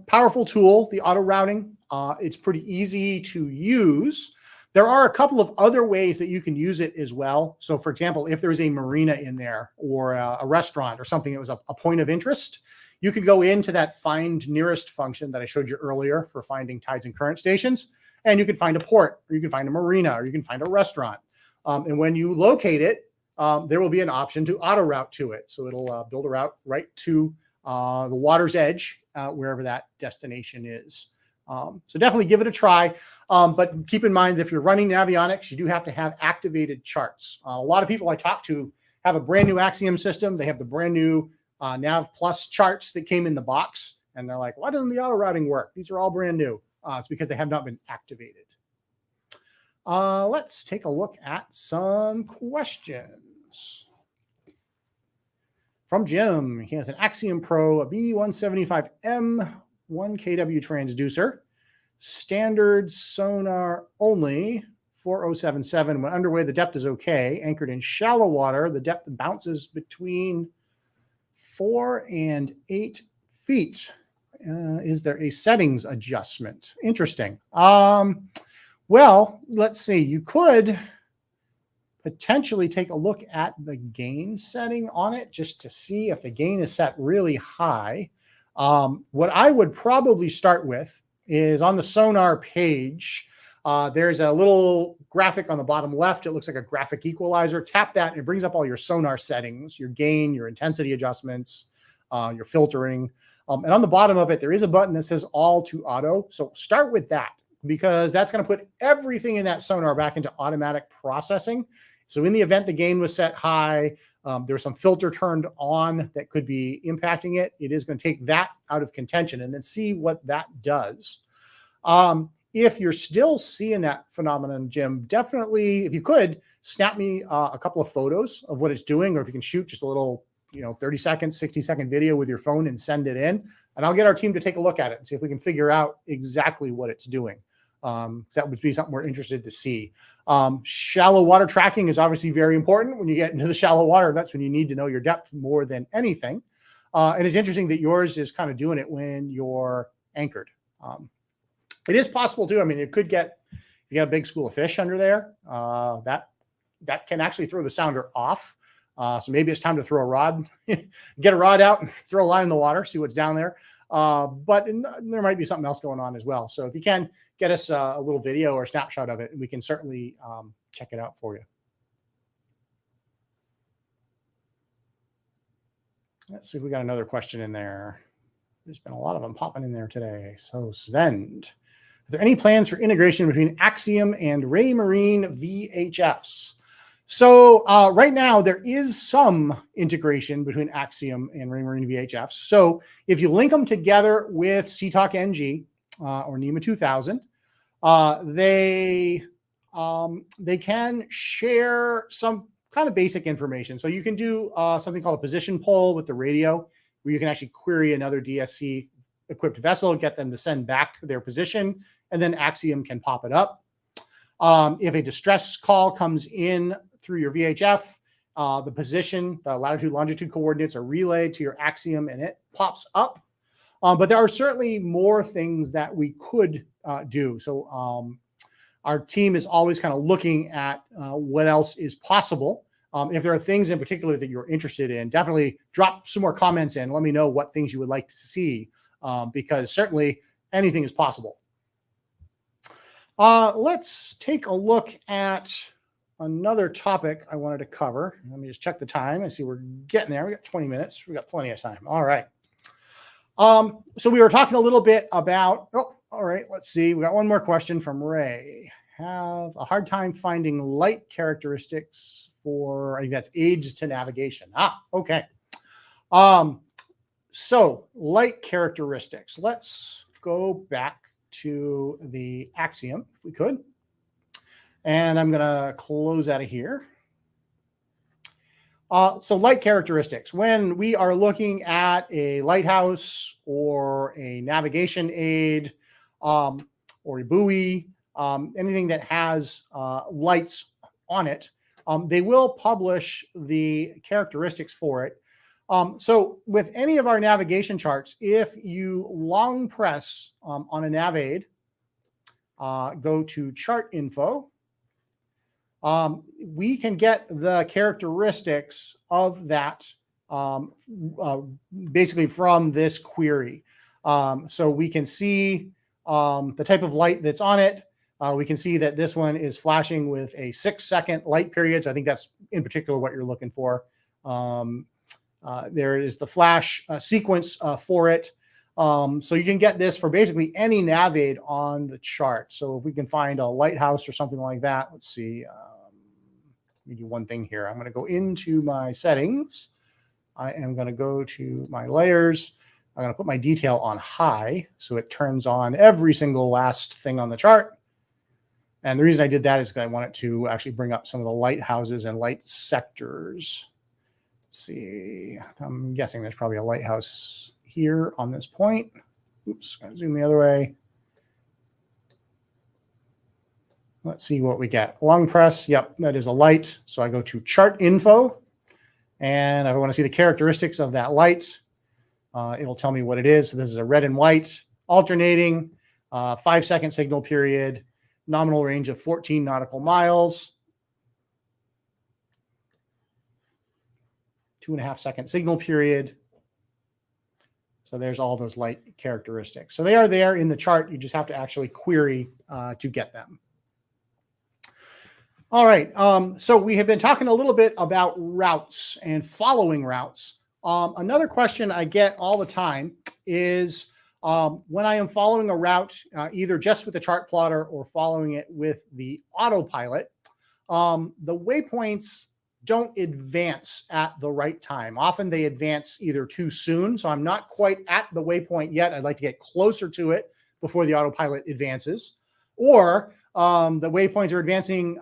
powerful tool, the auto routing. It's pretty easy to use. There are a couple of other ways that you can use it as well. So for example, if there's a marina in there or a restaurant or something that was a point of interest, you could go into that find nearest function that I showed you earlier for finding tides and current stations, and you could find a port, or you can find a marina, or you can find a restaurant. And when you locate it, there will be an option to auto route to it. So it'll build a route right to the water's edge, wherever that destination is. So definitely give it a try. But keep in mind that if you're running Navionics, you do have to have activated charts. A lot of people I talk to have a brand new Axiom system. They have the brand new Nav Plus charts that came in the box. And they're like, why doesn't the auto routing work? These are all brand new. It's because they have not been activated. Let's take a look at some questions. From Jim, he has an Axiom Pro, a B175M, 1 kW transducer, standard sonar only, 4077. When underway, the depth is okay. Anchored in shallow water, the depth bounces between 4 and 8 feet. Is there a settings adjustment? Interesting. Well, let's see. You could potentially take a look at the gain setting on it just to see if the gain is set really high. What I would probably start with is on the Sonar page, there's a little graphic on the bottom left. It looks like a graphic equalizer. Tap that and it brings up all your Sonar settings, your gain, your intensity adjustments, your filtering. And on the bottom of it, there is a button that says all to auto. So start with that because that's going to put everything in that Sonar back into automatic processing. So in the event the gain was set high, there's some filter turned on that could be impacting it. It is going to take that out of contention and then see what that does. If you're still seeing that phenomenon, Jim, definitely, if you could, snap me a couple of photos of what it's doing, or if you can shoot just a little, 30-second, 60-second video with your phone and send it in, and I'll get our team to take a look at it and see if we can figure out exactly what it's doing. That would be something we're interested to see. Shallow water tracking is obviously very important when you get into the shallow water. That's when you need to know your depth more than anything. And it's interesting that yours is kind of doing it when you're anchored. It is possible too. I mean, it could get, if you got a big school of fish under there, that can actually throw the sounder off. So maybe it's time to throw a rod, get a rod out and throw a line in the water, see what's down there. But there might be something else going on as well. So if you can get us a little video or a snapshot of it, we can certainly check it out for you. Let's see if we got another question in there. There's been a lot of them popping in there today. So Sven, are there any plans for integration between Axiom and Raymarine VHFs? So right now there is some integration between Axiom and Raymarine VHFs. So if you link them together with CTalk NG or NEMA 2000, they can share some kind of basic information. So you can do something called a position poll with the radio, where you can actually query another DSC equipped vessel, get them to send back their position, and then Axiom can pop it up. If a distress call comes in through your VHF, the position, the latitude, longitude coordinates are relayed to your Axiom and it pops up. But there are certainly more things that we could do. So our team is always kind of looking at what else is possible. If there are things in particular that you're interested in, definitely drop some more comments in. Let me know what things you would like to see, because certainly anything is possible. Let's take a look at another topic I wanted to cover. Let me just check the time. I see we're getting there. We got 20 minutes. We got plenty of time. All right. So we were talking a little bit about, all right, let's see. We got one more question from Ray. Have a hard time finding light characteristics for, I think that's aids to navigation. Okay. So light characteristics. Let's go back to the Axiom, if we could. And I'm going to close out of here. So light characteristics. When we are looking at a lighthouse or a navigation aid or a buoy, anything that has lights on it, they will publish the characteristics for it. So with any of our navigation charts, if you long press on a nav aid, go to chart info, we can get the characteristics of that basically from this query. So we can see the type of light that's on it. We can see that this one is flashing with a 6-second light period. So I think that's in particular what you're looking for. There is the flash sequence for it. So you can get this for basically any nav aid on the chart. So if we can find a lighthouse or something like that, let's see. Let me do one thing here. I'm going to go into my settings. I am going to go to my layers. I'm going to put my detail on high so it turns on every single last thing on the chart. And the reason I did that is because I wanted to actually bring up some of the lighthouses and light sectors. Let's see. I'm guessing there's probably a lighthouse here on this point. Oops, going to zoom the other way. Let's see what we get. Long press. Yep, that is a light. So I go to chart info. And if I want to see the characteristics of that light, it'll tell me what it is. So this is a red and white, alternating, 5-second signal period, nominal range of 14 nautical miles, 2.5-second signal period. So there's all those light characteristics. So they are there in the chart. You just have to actually query to get them. All right. So we have been talking a little bit about routes and following routes. Another question I get all the time is when I am following a route, either just with the chart plotter or following it with the autopilot, the waypoints don't advance at the right time. Often they advance either too soon. So I'm not quite at the waypoint yet. I'd like to get closer to it before the autopilot advances, or the waypoints are advancing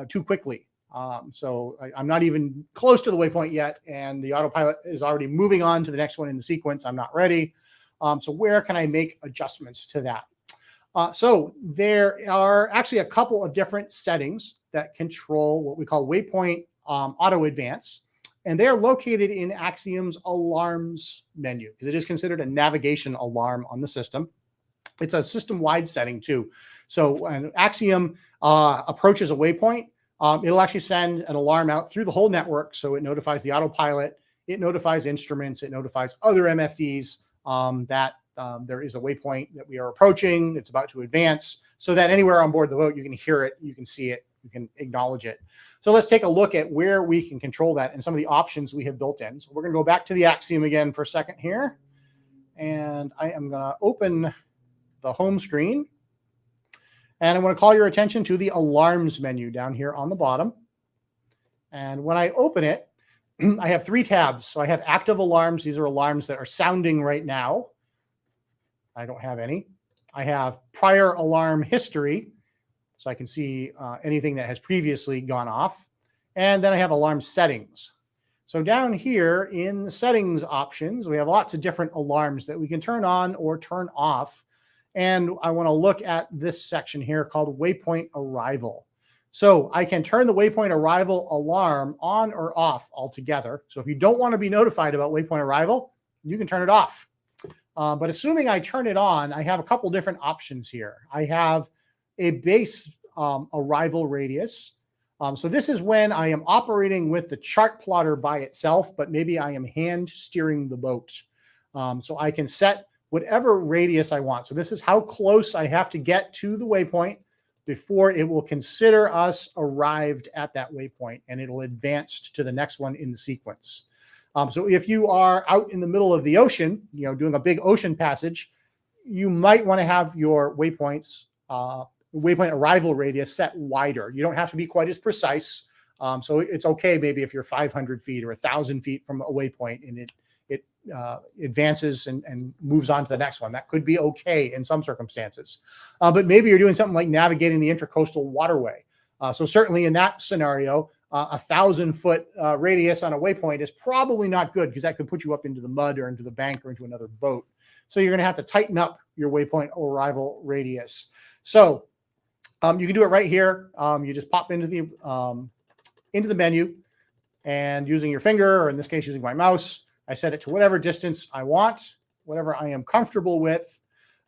too quickly. So I'm not even close to the waypoint yet, and the autopilot is already moving on to the next one in the sequence. I'm not ready. So where can I make adjustments to that? So there are actually a couple of different settings that control what we call waypoint auto advance. And they're located in Axiom's alarms menu because it is considered a navigation alarm on the system. It's a system-wide setting too. So when Axiom approaches a waypoint, it'll actually send an alarm out through the whole network. So it notifies the autopilot, it notifies instruments, it notifies other MFDs that there is a waypoint that we are approaching, it's about to advance, so that anywhere on board the boat, you can hear it, you can see it, you can acknowledge it. So let's take a look at where we can control that and some of the options we have built in. So we're going to go back to the Axiom again for a second here. And I am going to open the home screen. And I want to call your attention to the alarms menu down here on the bottom. And when I open it, I have 3 tabs. So I have active alarms. These are alarms that are sounding right now. I don't have any. I have prior alarm history, so I can see anything that has previously gone off. And then I have alarm settings. So down here in the settings options, we have lots of different alarms that we can turn on or turn off. And I want to look at this section here called Waypoint Arrival. So I can turn the Waypoint Arrival alarm on or off altogether. So if you don't want to be notified about Waypoint Arrival, you can turn it off. But assuming I turn it on, I have a couple different options here. I have a base arrival radius. So this is when I am operating with the chart plotter by itself, but maybe I am hand steering the boat. So I can set whatever radius I want. So this is how close I have to get to the waypoint before it will consider us arrived at that waypoint, and it'll advance to the next one in the sequence. So if you are out in the middle of the ocean, doing a big ocean passage, you might want to have your waypoint arrival radius set wider. You don't have to be quite as precise. So it's okay maybe if you're 500 feet or 1,000 feet from a waypoint and it advances and moves on to the next one. That could be okay in some circumstances. But maybe you're doing something like navigating the intercoastal waterway. So certainly in that scenario, 1,000-foot radius on a waypoint is probably not good, because that could put you up into the mud or into the bank or into another boat. So you're going to have to tighten up your waypoint arrival radius. So you can do it right here. You just pop into the menu, and using your finger, or in this case using my mouse, I set it to whatever distance I want, whatever I am comfortable with.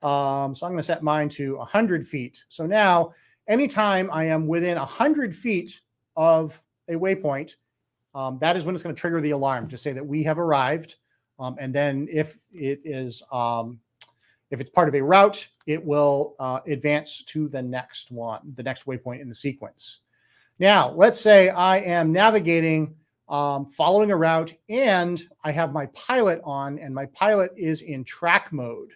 So I'm going to set mine to 100 feet. So now anytime I am within 100 feet of a waypoint, that is when it's going to trigger the alarm to say that we have arrived. And then if it's part of a route, it will advance to the next one, the next waypoint in the sequence. Now, let's say I am navigating, following a route, and I have my pilot on, and my pilot is in track mode.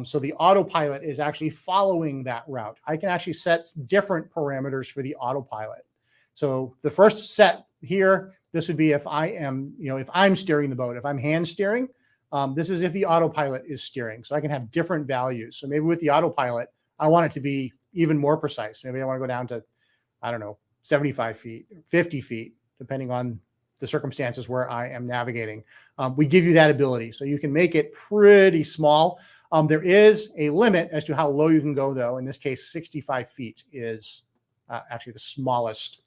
So the autopilot is actually following that route. I can actually set different parameters for the autopilot. So the first set here, this would be if I am, if I'm steering the boat, if I'm hand steering, this is if the autopilot is steering. So I can have different values. So maybe with the autopilot, I want it to be even more precise. Maybe I want to go down to, 75 feet, 50 feet, depending on the circumstances where I am navigating. We give you that ability. So you can make it pretty small. There is a limit as to how low you can go, though. In this case, 65 feet is actually the smallest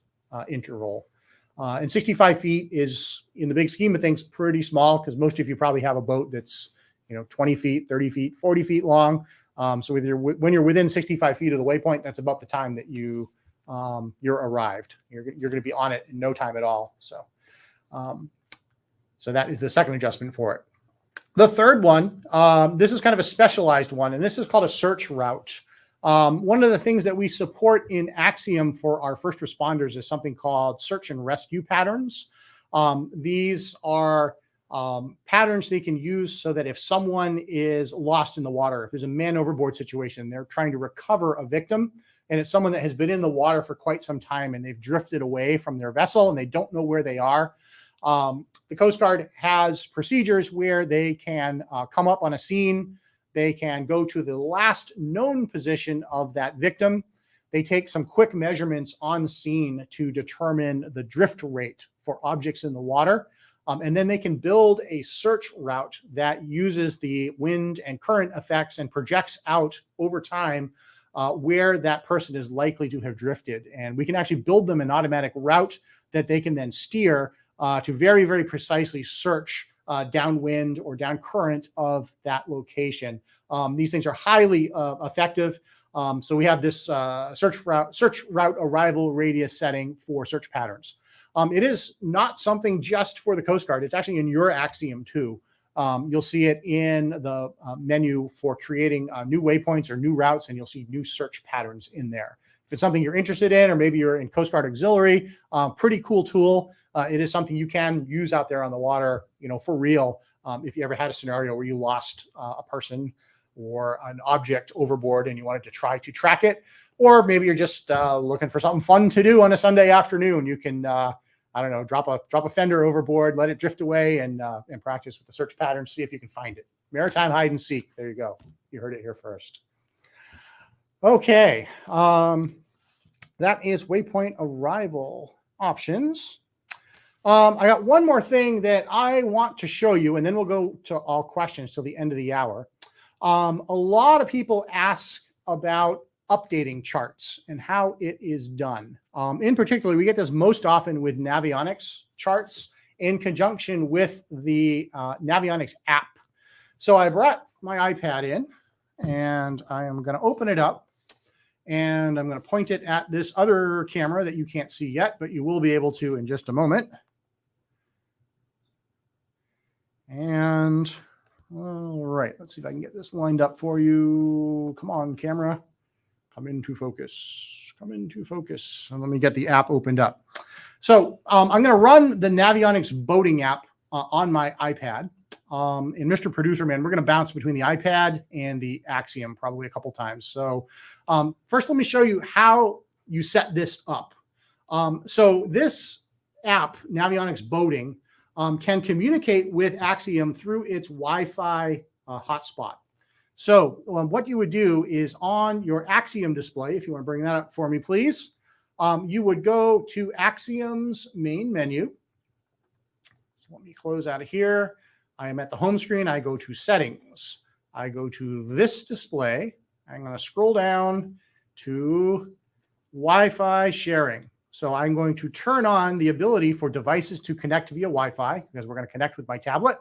interval. And 65 feet is, in the big scheme of things, pretty small, because most of you probably have a boat that's 20 feet, 30 feet, 40 feet long. So when you're within 65 feet of the waypoint, that's about the time that you're arrived. You're going to be on it in no time at all. So that is the second adjustment for it. The third one, this is kind of a specialized one, and this is called a search route. One of the things that we support in Axiom for our first responders is something called search and rescue patterns. These are patterns they can use so that if someone is lost in the water, if there's a man overboard situation, they're trying to recover a victim, and it's someone that has been in the water for quite some time and they've drifted away from their vessel and they don't know where they are. The Coast Guard has procedures where they can come up on a scene. They can go to the last known position of that victim. They take some quick measurements on scene to determine the drift rate for objects in the water. And then they can build a search route that uses the wind and current effects and projects out over time where that person is likely to have drifted. And we can actually build them an automatic route that they can then steer to very, very precisely search downwind or down current of that location. These things are highly effective. So we have this search route arrival radius setting for search patterns. It is not something just for the Coast Guard. It's actually in your Axiom too. You'll see it in the menu for creating new waypoints or new routes, and you'll see new search patterns in there. If it's something you're interested in, or maybe you're in Coast Guard Auxiliary, pretty cool tool. It is something you can use out there on the water, for real. If you ever had a scenario where you lost a person or an object overboard and you wanted to try to track it, or maybe you're just looking for something fun to do on a Sunday afternoon, you can I don't know, drop a fender overboard, let it drift away, and practice with the search pattern. See if you can find it. Maritime hide and seek. There you go. You heard it here first. Okay, that is Waypoint arrival options. I got one more thing that I want to show you, and then we'll go to all questions till the end of the hour. A lot of people ask about updating charts and how it is done. In particular, we get this most often with Navionics charts in conjunction with the Navionics app. So I brought my iPad in, and I am going to open it up, and I'm going to point it at this other camera that you can't see yet, but you will be able to in just a moment. And all right, let's see if I can get this lined up for you. Come on, camera. Come into focus. Come into focus. And let me get the app opened up. So I'm going to run the Navionics boating app on my iPad. And Mr. Producer Man, we're going to bounce between the iPad and the Axiom probably a couple times. So first, let me show you how you set this up. So this app, Navionics Boating, can communicate with Axiom through its Wi-Fi hotspot. So what you would do is on your Axiom display, if you want to bring that up for me, please, you would go to Axiom's main menu. So let me close out of here. I am at the home screen. I go to settings. I go to this display. I'm going to scroll down to Wi-Fi sharing. So I'm going to turn on the ability for devices to connect via Wi-Fi because we're going to connect with my tablet.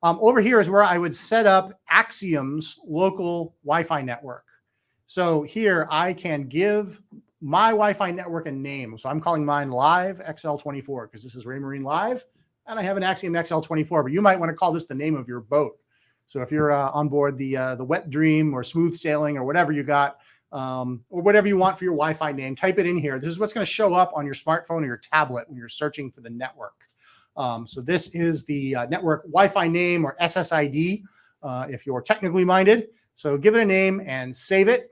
Over here is where I would set up Axiom's local Wi-Fi network. So here I can give my Wi-Fi network a name. So I'm calling mine Live XL24 because this is Raymarine Live. And I have an Axiom XL24, but you might want to call this the name of your boat. So if you're on board the Wet Dream or Smooth Sailing or whatever you got, or whatever you want for your Wi-Fi name, type it in here. This is what's going to show up on your smartphone or your tablet when you're searching for the network. So this is the network Wi-Fi name or SSID if you're technically minded. So give it a name and save it.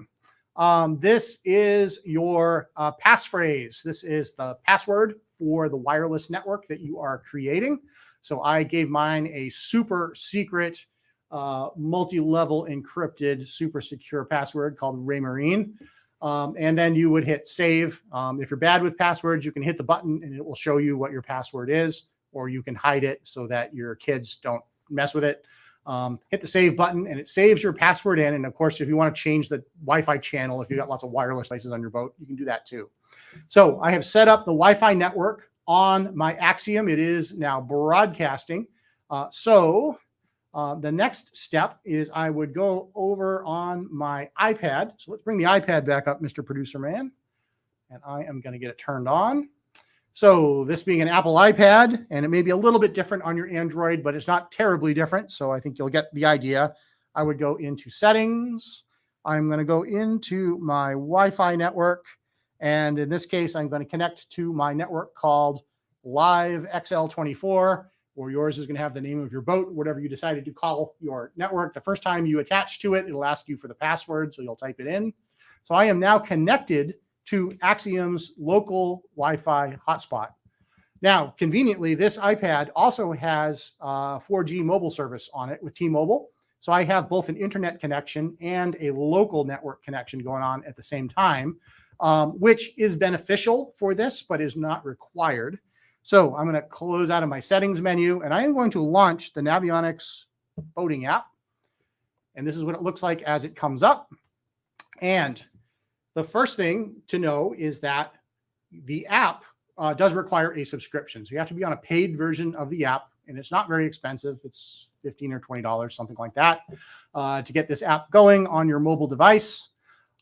This is your passphrase. This is the password for the wireless network that you are creating. So I gave mine a super secret, multi-level encrypted, super secure password called Raymarine. And then you would hit save. If you're bad with passwords, you can hit the button and it will show you what your password is, or you can hide it so that your kids don't mess with it. Hit the save button and it saves your password in. And of course, if you want to change the Wi-Fi channel, if you've got lots of wireless devices on your boat, you can do that too. So I have set up the Wi-Fi network on my Axiom. It is now broadcasting. So the next step is I would go over on my iPad. So let's bring the iPad back up, Mr. Producer Man. And I am going to get it turned on. So this being an Apple iPad, and it may be a little bit different on your Android, but it's not terribly different. So I think you'll get the idea. I would go into settings. I'm going to go into my Wi-Fi network. And in this case, I'm going to connect to my network called Live XL24, or yours is going to have the name of your boat, whatever you decided to call your network. The first time you attach to it, it'll ask you for the password, so you'll type it in. So I am now connected to Axiom's local Wi-Fi hotspot. Now, conveniently, this iPad also has 4G mobile service on it with T-Mobile. So I have both an internet connection and a local network connection going on at the same time, which is beneficial for this, but is not required. So I'm going to close out of my settings menu, and I am going to launch the Navionics boating app. And this is what it looks like as it comes up. And the first thing to know is that the app does require a subscription. So you have to be on a paid version of the app, and it's not very expensive. It's $15 or $20, something like that, to get this app going on your mobile device.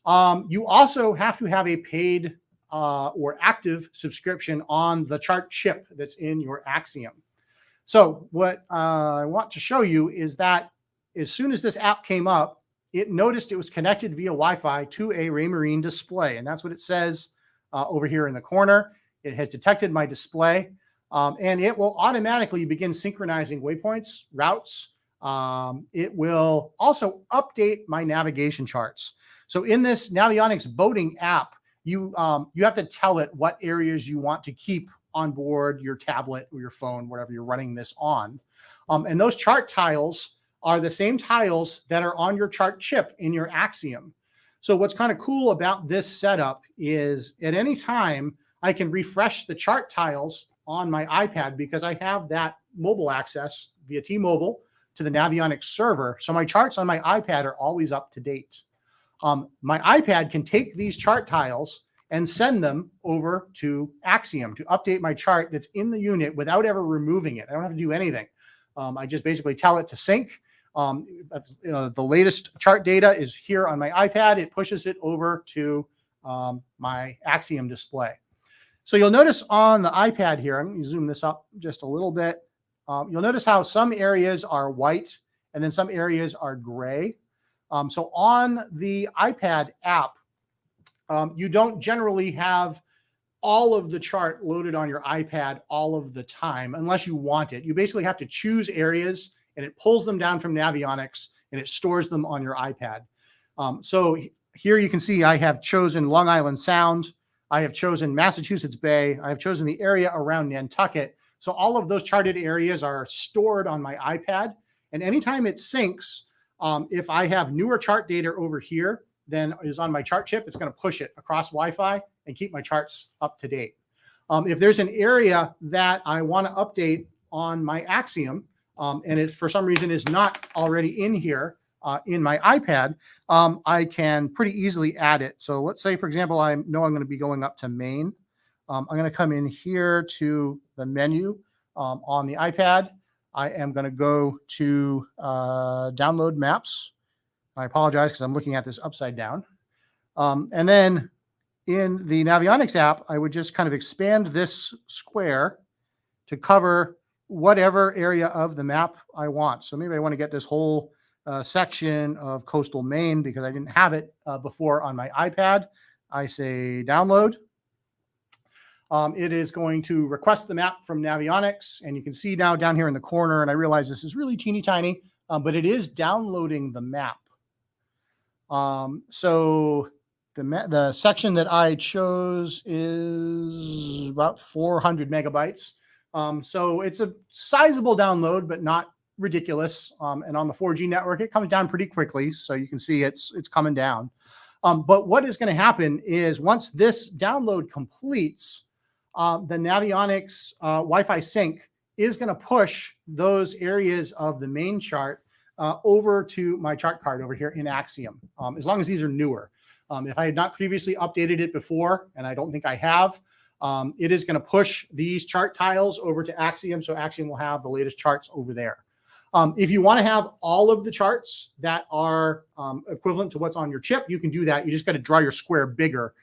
You also have to have a paid or active subscription on the chart chip that's in your Axiom. So what I want to show you is that as soon as this app came up, it noticed it was connected via Wi-Fi to a Raymarine display. And that's what it says over here in the corner. It has detected my display, and it will automatically begin synchronizing waypoints, routes. It will also update my navigation charts. So in this Navionics boating app, you have to tell it what areas you want to keep on board your tablet or your phone, whatever you're running this on. And those chart tiles are the same tiles that are on your chart chip in your Axiom. So what's kind of cool about this setup is at any time I can refresh the chart tiles on my iPad because I have that mobile access via T-Mobile to the Navionics server. So my charts on my iPad are always up to date. My iPad can take these chart tiles and send them over to Axiom to update my chart that's in the unit without ever removing it. I don't have to do anything. I just basically tell it to sync. The latest chart data is here on my iPad. It pushes it over to my Axiom display. So you'll notice on the iPad here, I'm going to zoom this up just a little bit. You'll notice how some areas are white and then some areas are gray. So on the iPad app, you don't generally have all of the chart loaded on your iPad all of the time unless you want it. You basically have to choose areas and it pulls them down from Navionics and it stores them on your iPad. So here you can see I have chosen Long Island Sound. I have chosen Massachusetts Bay. I have chosen the area around Nantucket. So all of those charted areas are stored on my iPad. And anytime it syncs, if I have newer chart data over here than is on my chart chip, it's going to push it across Wi-Fi and keep my charts up to date. If there's an area that I want to update on my Axiom, and it for some reason is not already in here in my iPad, I can pretty easily add it. So let's say, for example, I know I'm going to be going up to Maine. I'm going to come in here to the menu on the iPad. I am going to go to download maps. I apologize because I'm looking at this upside down. And then in the Navionics app, I would just kind of expand this square to cover whatever area of the map I want. So maybe I want to get this whole section of coastal Maine because I didn't have it before on my iPad. I say download. It is going to request the map from Navionics, and you can see now down here in the corner, and I realize this is really teeny tiny, but it is downloading the map. So the section that I chose is about 400 megabytes. So it's a sizable download, but not ridiculous. And on the 4G network, it comes down pretty quickly. So you can see it's coming down. But what is going to happen is once this download completes, the Navionics Wi-Fi sync is going to push those areas of the main chart over to my chart card over here in Axiom, as long as these are newer. If I had not previously updated it before, and I don't think I have, it is going to push these chart tiles over to Axiom, so Axiom will have the latest charts over there. If you want to have all of the charts that are equivalent to what's on your chip, you can do that. You just got to draw your square bigger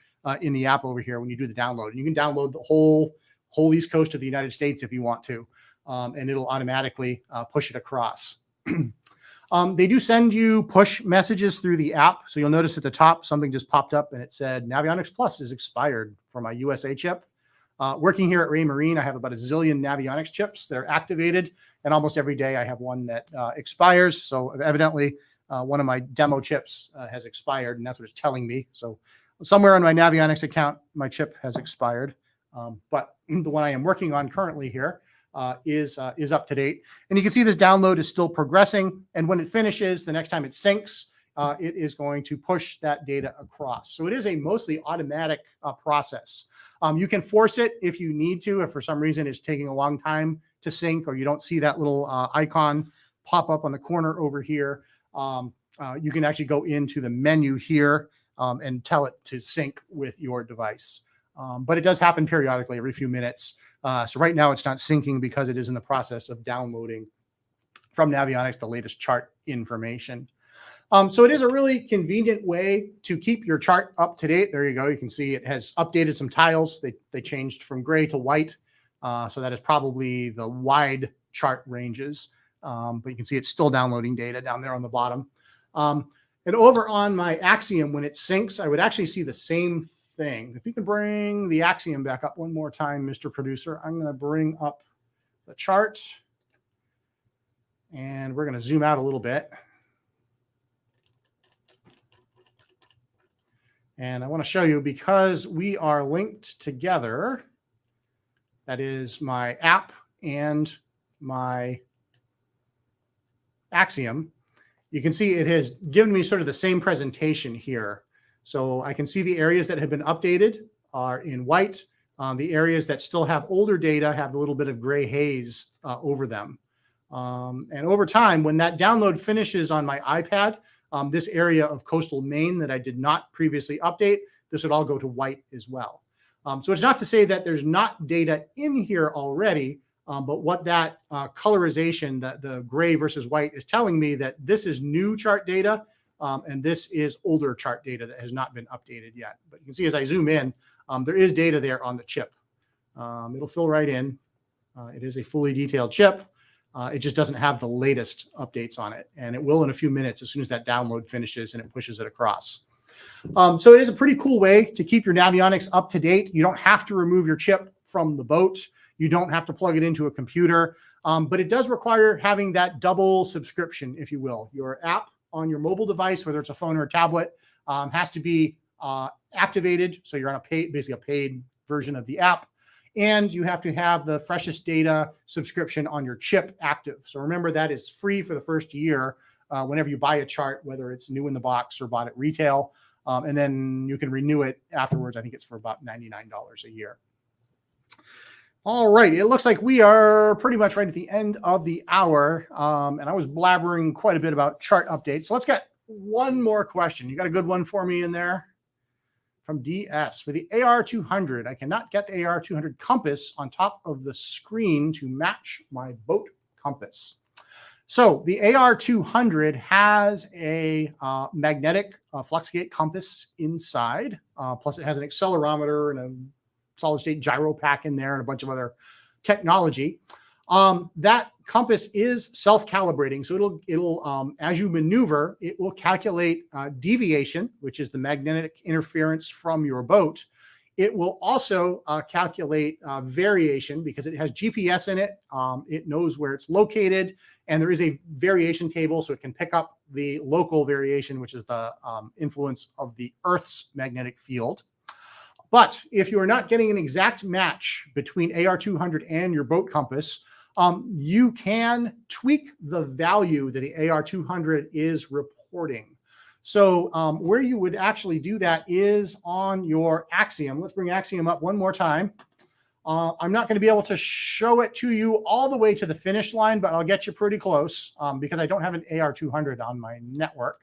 in the app over here when you do the download. You can download the whole East Coast of the United States if you want to, and it'll automatically push it across. They do send you push messages through the app. So you'll notice at the top, something just popped up and it said Navionics Plus is expired for my USA chip. Working here at Raymarine, I have about a zillion Navionics chips that are activated, and almost every day I have one that expires. So evidently one of my demo chips has expired, and that's what it's telling me. So somewhere on my Navionics account, my chip has expired. But the one I am working on currently here is up to date. And you can see this download is still progressing. And when it finishes, the next time it syncs, it is going to push that data across. So it is a mostly automatic process. You can force it if you need to, if for some reason it's taking a long time to sync or you don't see that little icon pop up on the corner over here. You can actually go into the menu here and tell it to sync with your device. But it does happen periodically every few minutes. So right now it's not syncing because it is in the process of downloading from Navionics the latest chart information. So it is a really convenient way to keep your chart up to date. There you go. You can see it has updated some tiles. They changed from gray to white. So that is probably the wide chart ranges. But you can see it's still downloading data down there on the bottom. And over on my Axiom, when it syncs, I would actually see the same thing. If you can bring the Axiom back up one more time, Mr. Producer, I'm going to bring up the chart. And we're going to zoom out a little bit. And I want to show you, because we are linked together, that is my app and my Axiom, you can see it has given me sort of the same presentation here. So I can see the areas that have been updated are in white. The areas that still have older data have a little bit of gray haze over them. And over time, when that download finishes on my iPad, this area of coastal Maine that I did not previously update, this would all go to white as well. So it's not to say that there's not data in here already, but what that colorization, the gray versus white, is telling me that this is new chart data, and this is older chart data that has not been updated yet. But you can see as I zoom in, there is data there on the chip. It'll fill right in. It is a fully detailed chip. It just doesn't have the latest updates on it, and it will in a few minutes as soon as that download finishes and it pushes it across. So it is a pretty cool way to keep your Navionics up to date. You don't have to remove your chip from the boat. You don't have to plug it into a computer, but it does require having that double subscription, if you will. Your app on your mobile device, whether it's a phone or a tablet, has to be activated. So you're on basically a paid version of the app. And you have to have the freshest data subscription on your chip active. So remember, that is free for the first year whenever you buy a chart, whether it's new in the box or bought at retail. And then you can renew it afterwards. I think it's for about $99 a year. All right. It looks like we are pretty much right at the end of the hour. And I was blabbering quite a bit about chart updates. So let's get one more question. You got a good one for me in there? From DS. For the AR200, I cannot get the AR200 compass on top of the screen to match my boat compass. So the AR200 has a magnetic fluxgate compass inside. Plus it has an accelerometer and a solid state gyro pack in there and a bunch of other technology. That compass is self-calibrating. So it'll as you maneuver, it will calculate deviation, which is the magnetic interference from your boat. It will also calculate variation because it has GPS in it. It knows where it's located, and there is a variation table, so it can pick up the local variation, which is the influence of the Earth's magnetic field. But if you are not getting an exact match between AR200 and your boat compass, you can tweak the value that the AR200 is reporting. So where you would actually do that is on your Axiom. Let's bring Axiom up one more time. I'm not going to be able to show it to you all the way to the finish line, but I'll get you pretty close because I don't have an AR200 on my network.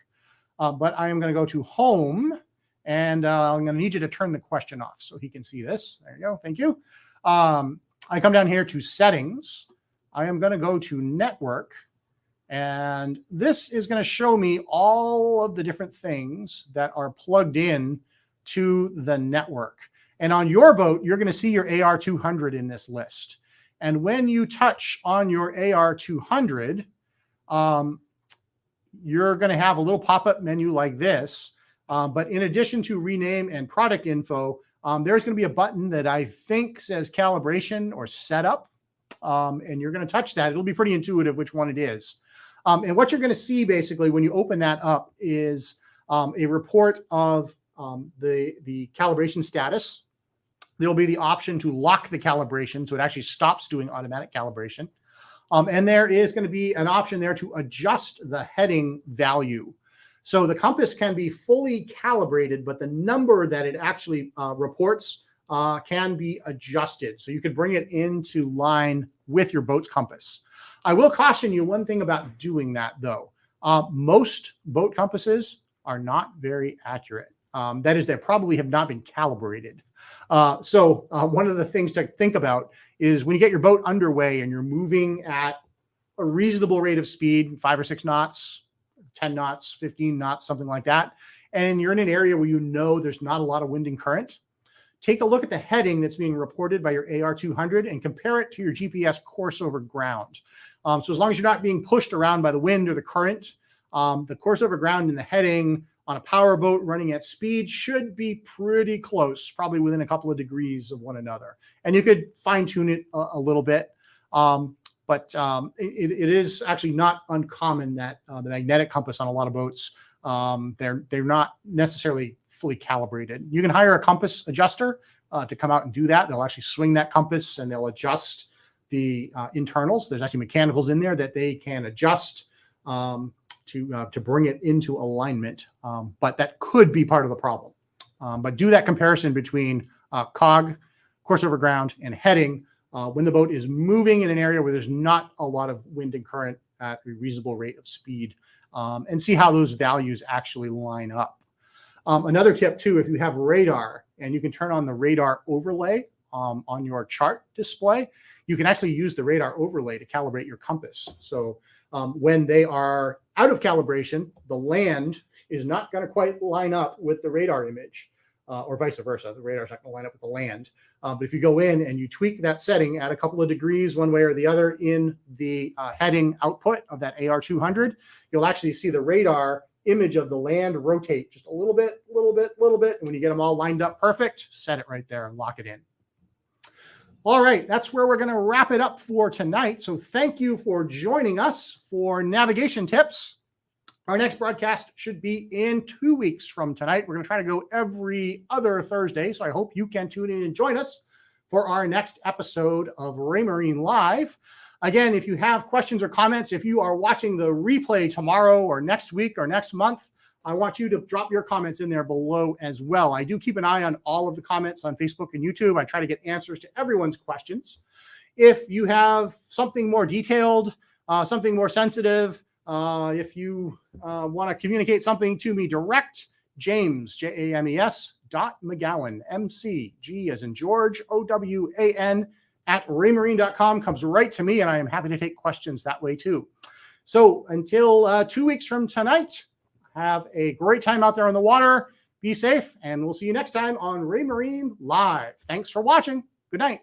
But I am going to go to Home, and I'm going to need you to turn the question off so he can see this. There you go. Thank you. I come down here to Settings. I am going to go to Network, and this is going to show me all of the different things that are plugged in to the network. And on your boat, you're going to see your AR200 in this list. And when you touch on your AR200, you're going to have a little pop-up menu like this. But in addition to rename and product info, there's going to be a button that I think says calibration or setup. And you're going to touch that. It'll be pretty intuitive which one it is. And what you're going to see basically when you open that up is a report of the calibration status. There'll be the option to lock the calibration, so it actually stops doing automatic calibration. And there is going to be an option there to adjust the heading value. So the compass can be fully calibrated, but the number that it actually reports can be adjusted. So you could bring it into line with your boat's compass. I will caution you one thing about doing that, though. Most boat compasses are not very accurate. That is, they probably have not been calibrated. So one of the things to think about is when you get your boat underway and you're moving at a reasonable rate of speed, 5 or 6 knots, 10 knots, 15 knots, something like that, and you're in an area where you know there's not a lot of wind and current, take a look at the heading that's being reported by your AR200 and compare it to your GPS course over ground. So as long as you're not being pushed around by the wind or the current, the course over ground and the heading on a power boat running at speed should be pretty close, probably within a couple of degrees of one another. And you could fine tune it a little bit. But it is actually not uncommon that the magnetic compass on a lot of boats, they're not necessarily fully calibrated. You can hire a compass adjuster to come out and do that. They'll actually swing that compass and they'll adjust the internals. There's actually mechanicals in there that they can adjust to bring it into alignment. But that could be part of the problem. But do that comparison between cog, course over ground, and heading when the boat is moving in an area where there's not a lot of wind and current at a reasonable rate of speed, and see how those values actually line up. Another tip too, if you have radar and you can turn on the radar overlay on your chart display, you can actually use the radar overlay to calibrate your compass. So when they are out of calibration, the land is not going to quite line up with the radar image, or vice versa. The radar is not going to line up with the land. But if you go in and you tweak that setting, add a couple of degrees one way or the other in the heading output of that AR200, you'll actually see the radar image of the land rotate just a little bit. And when you get them all lined up perfect, set it right there and lock it in. All right, that's where we're going to wrap it up for tonight. So thank you for joining us for navigation tips. Our next broadcast should be in 2 weeks from tonight. We're going to try to go every other Thursday. So I hope you can tune in and join us for our next episode of Raymarine Live. Again, if you have questions or comments, if you are watching the replay tomorrow or next week or next month, I want you to drop your comments in there below as well. I do keep an eye on all of the comments on Facebook and YouTube. I try to get answers to everyone's questions. If you have something more detailed, something more sensitive, if you want to communicate something to me direct, James, James, .McGowan, MCG as in George, OWAN @raymarine.com comes right to me, and I am happy to take questions that way too. So until 2 weeks from tonight, have a great time out there on the water. Be safe, and we'll see you next time on Raymarine Live. Thanks for watching. Good night.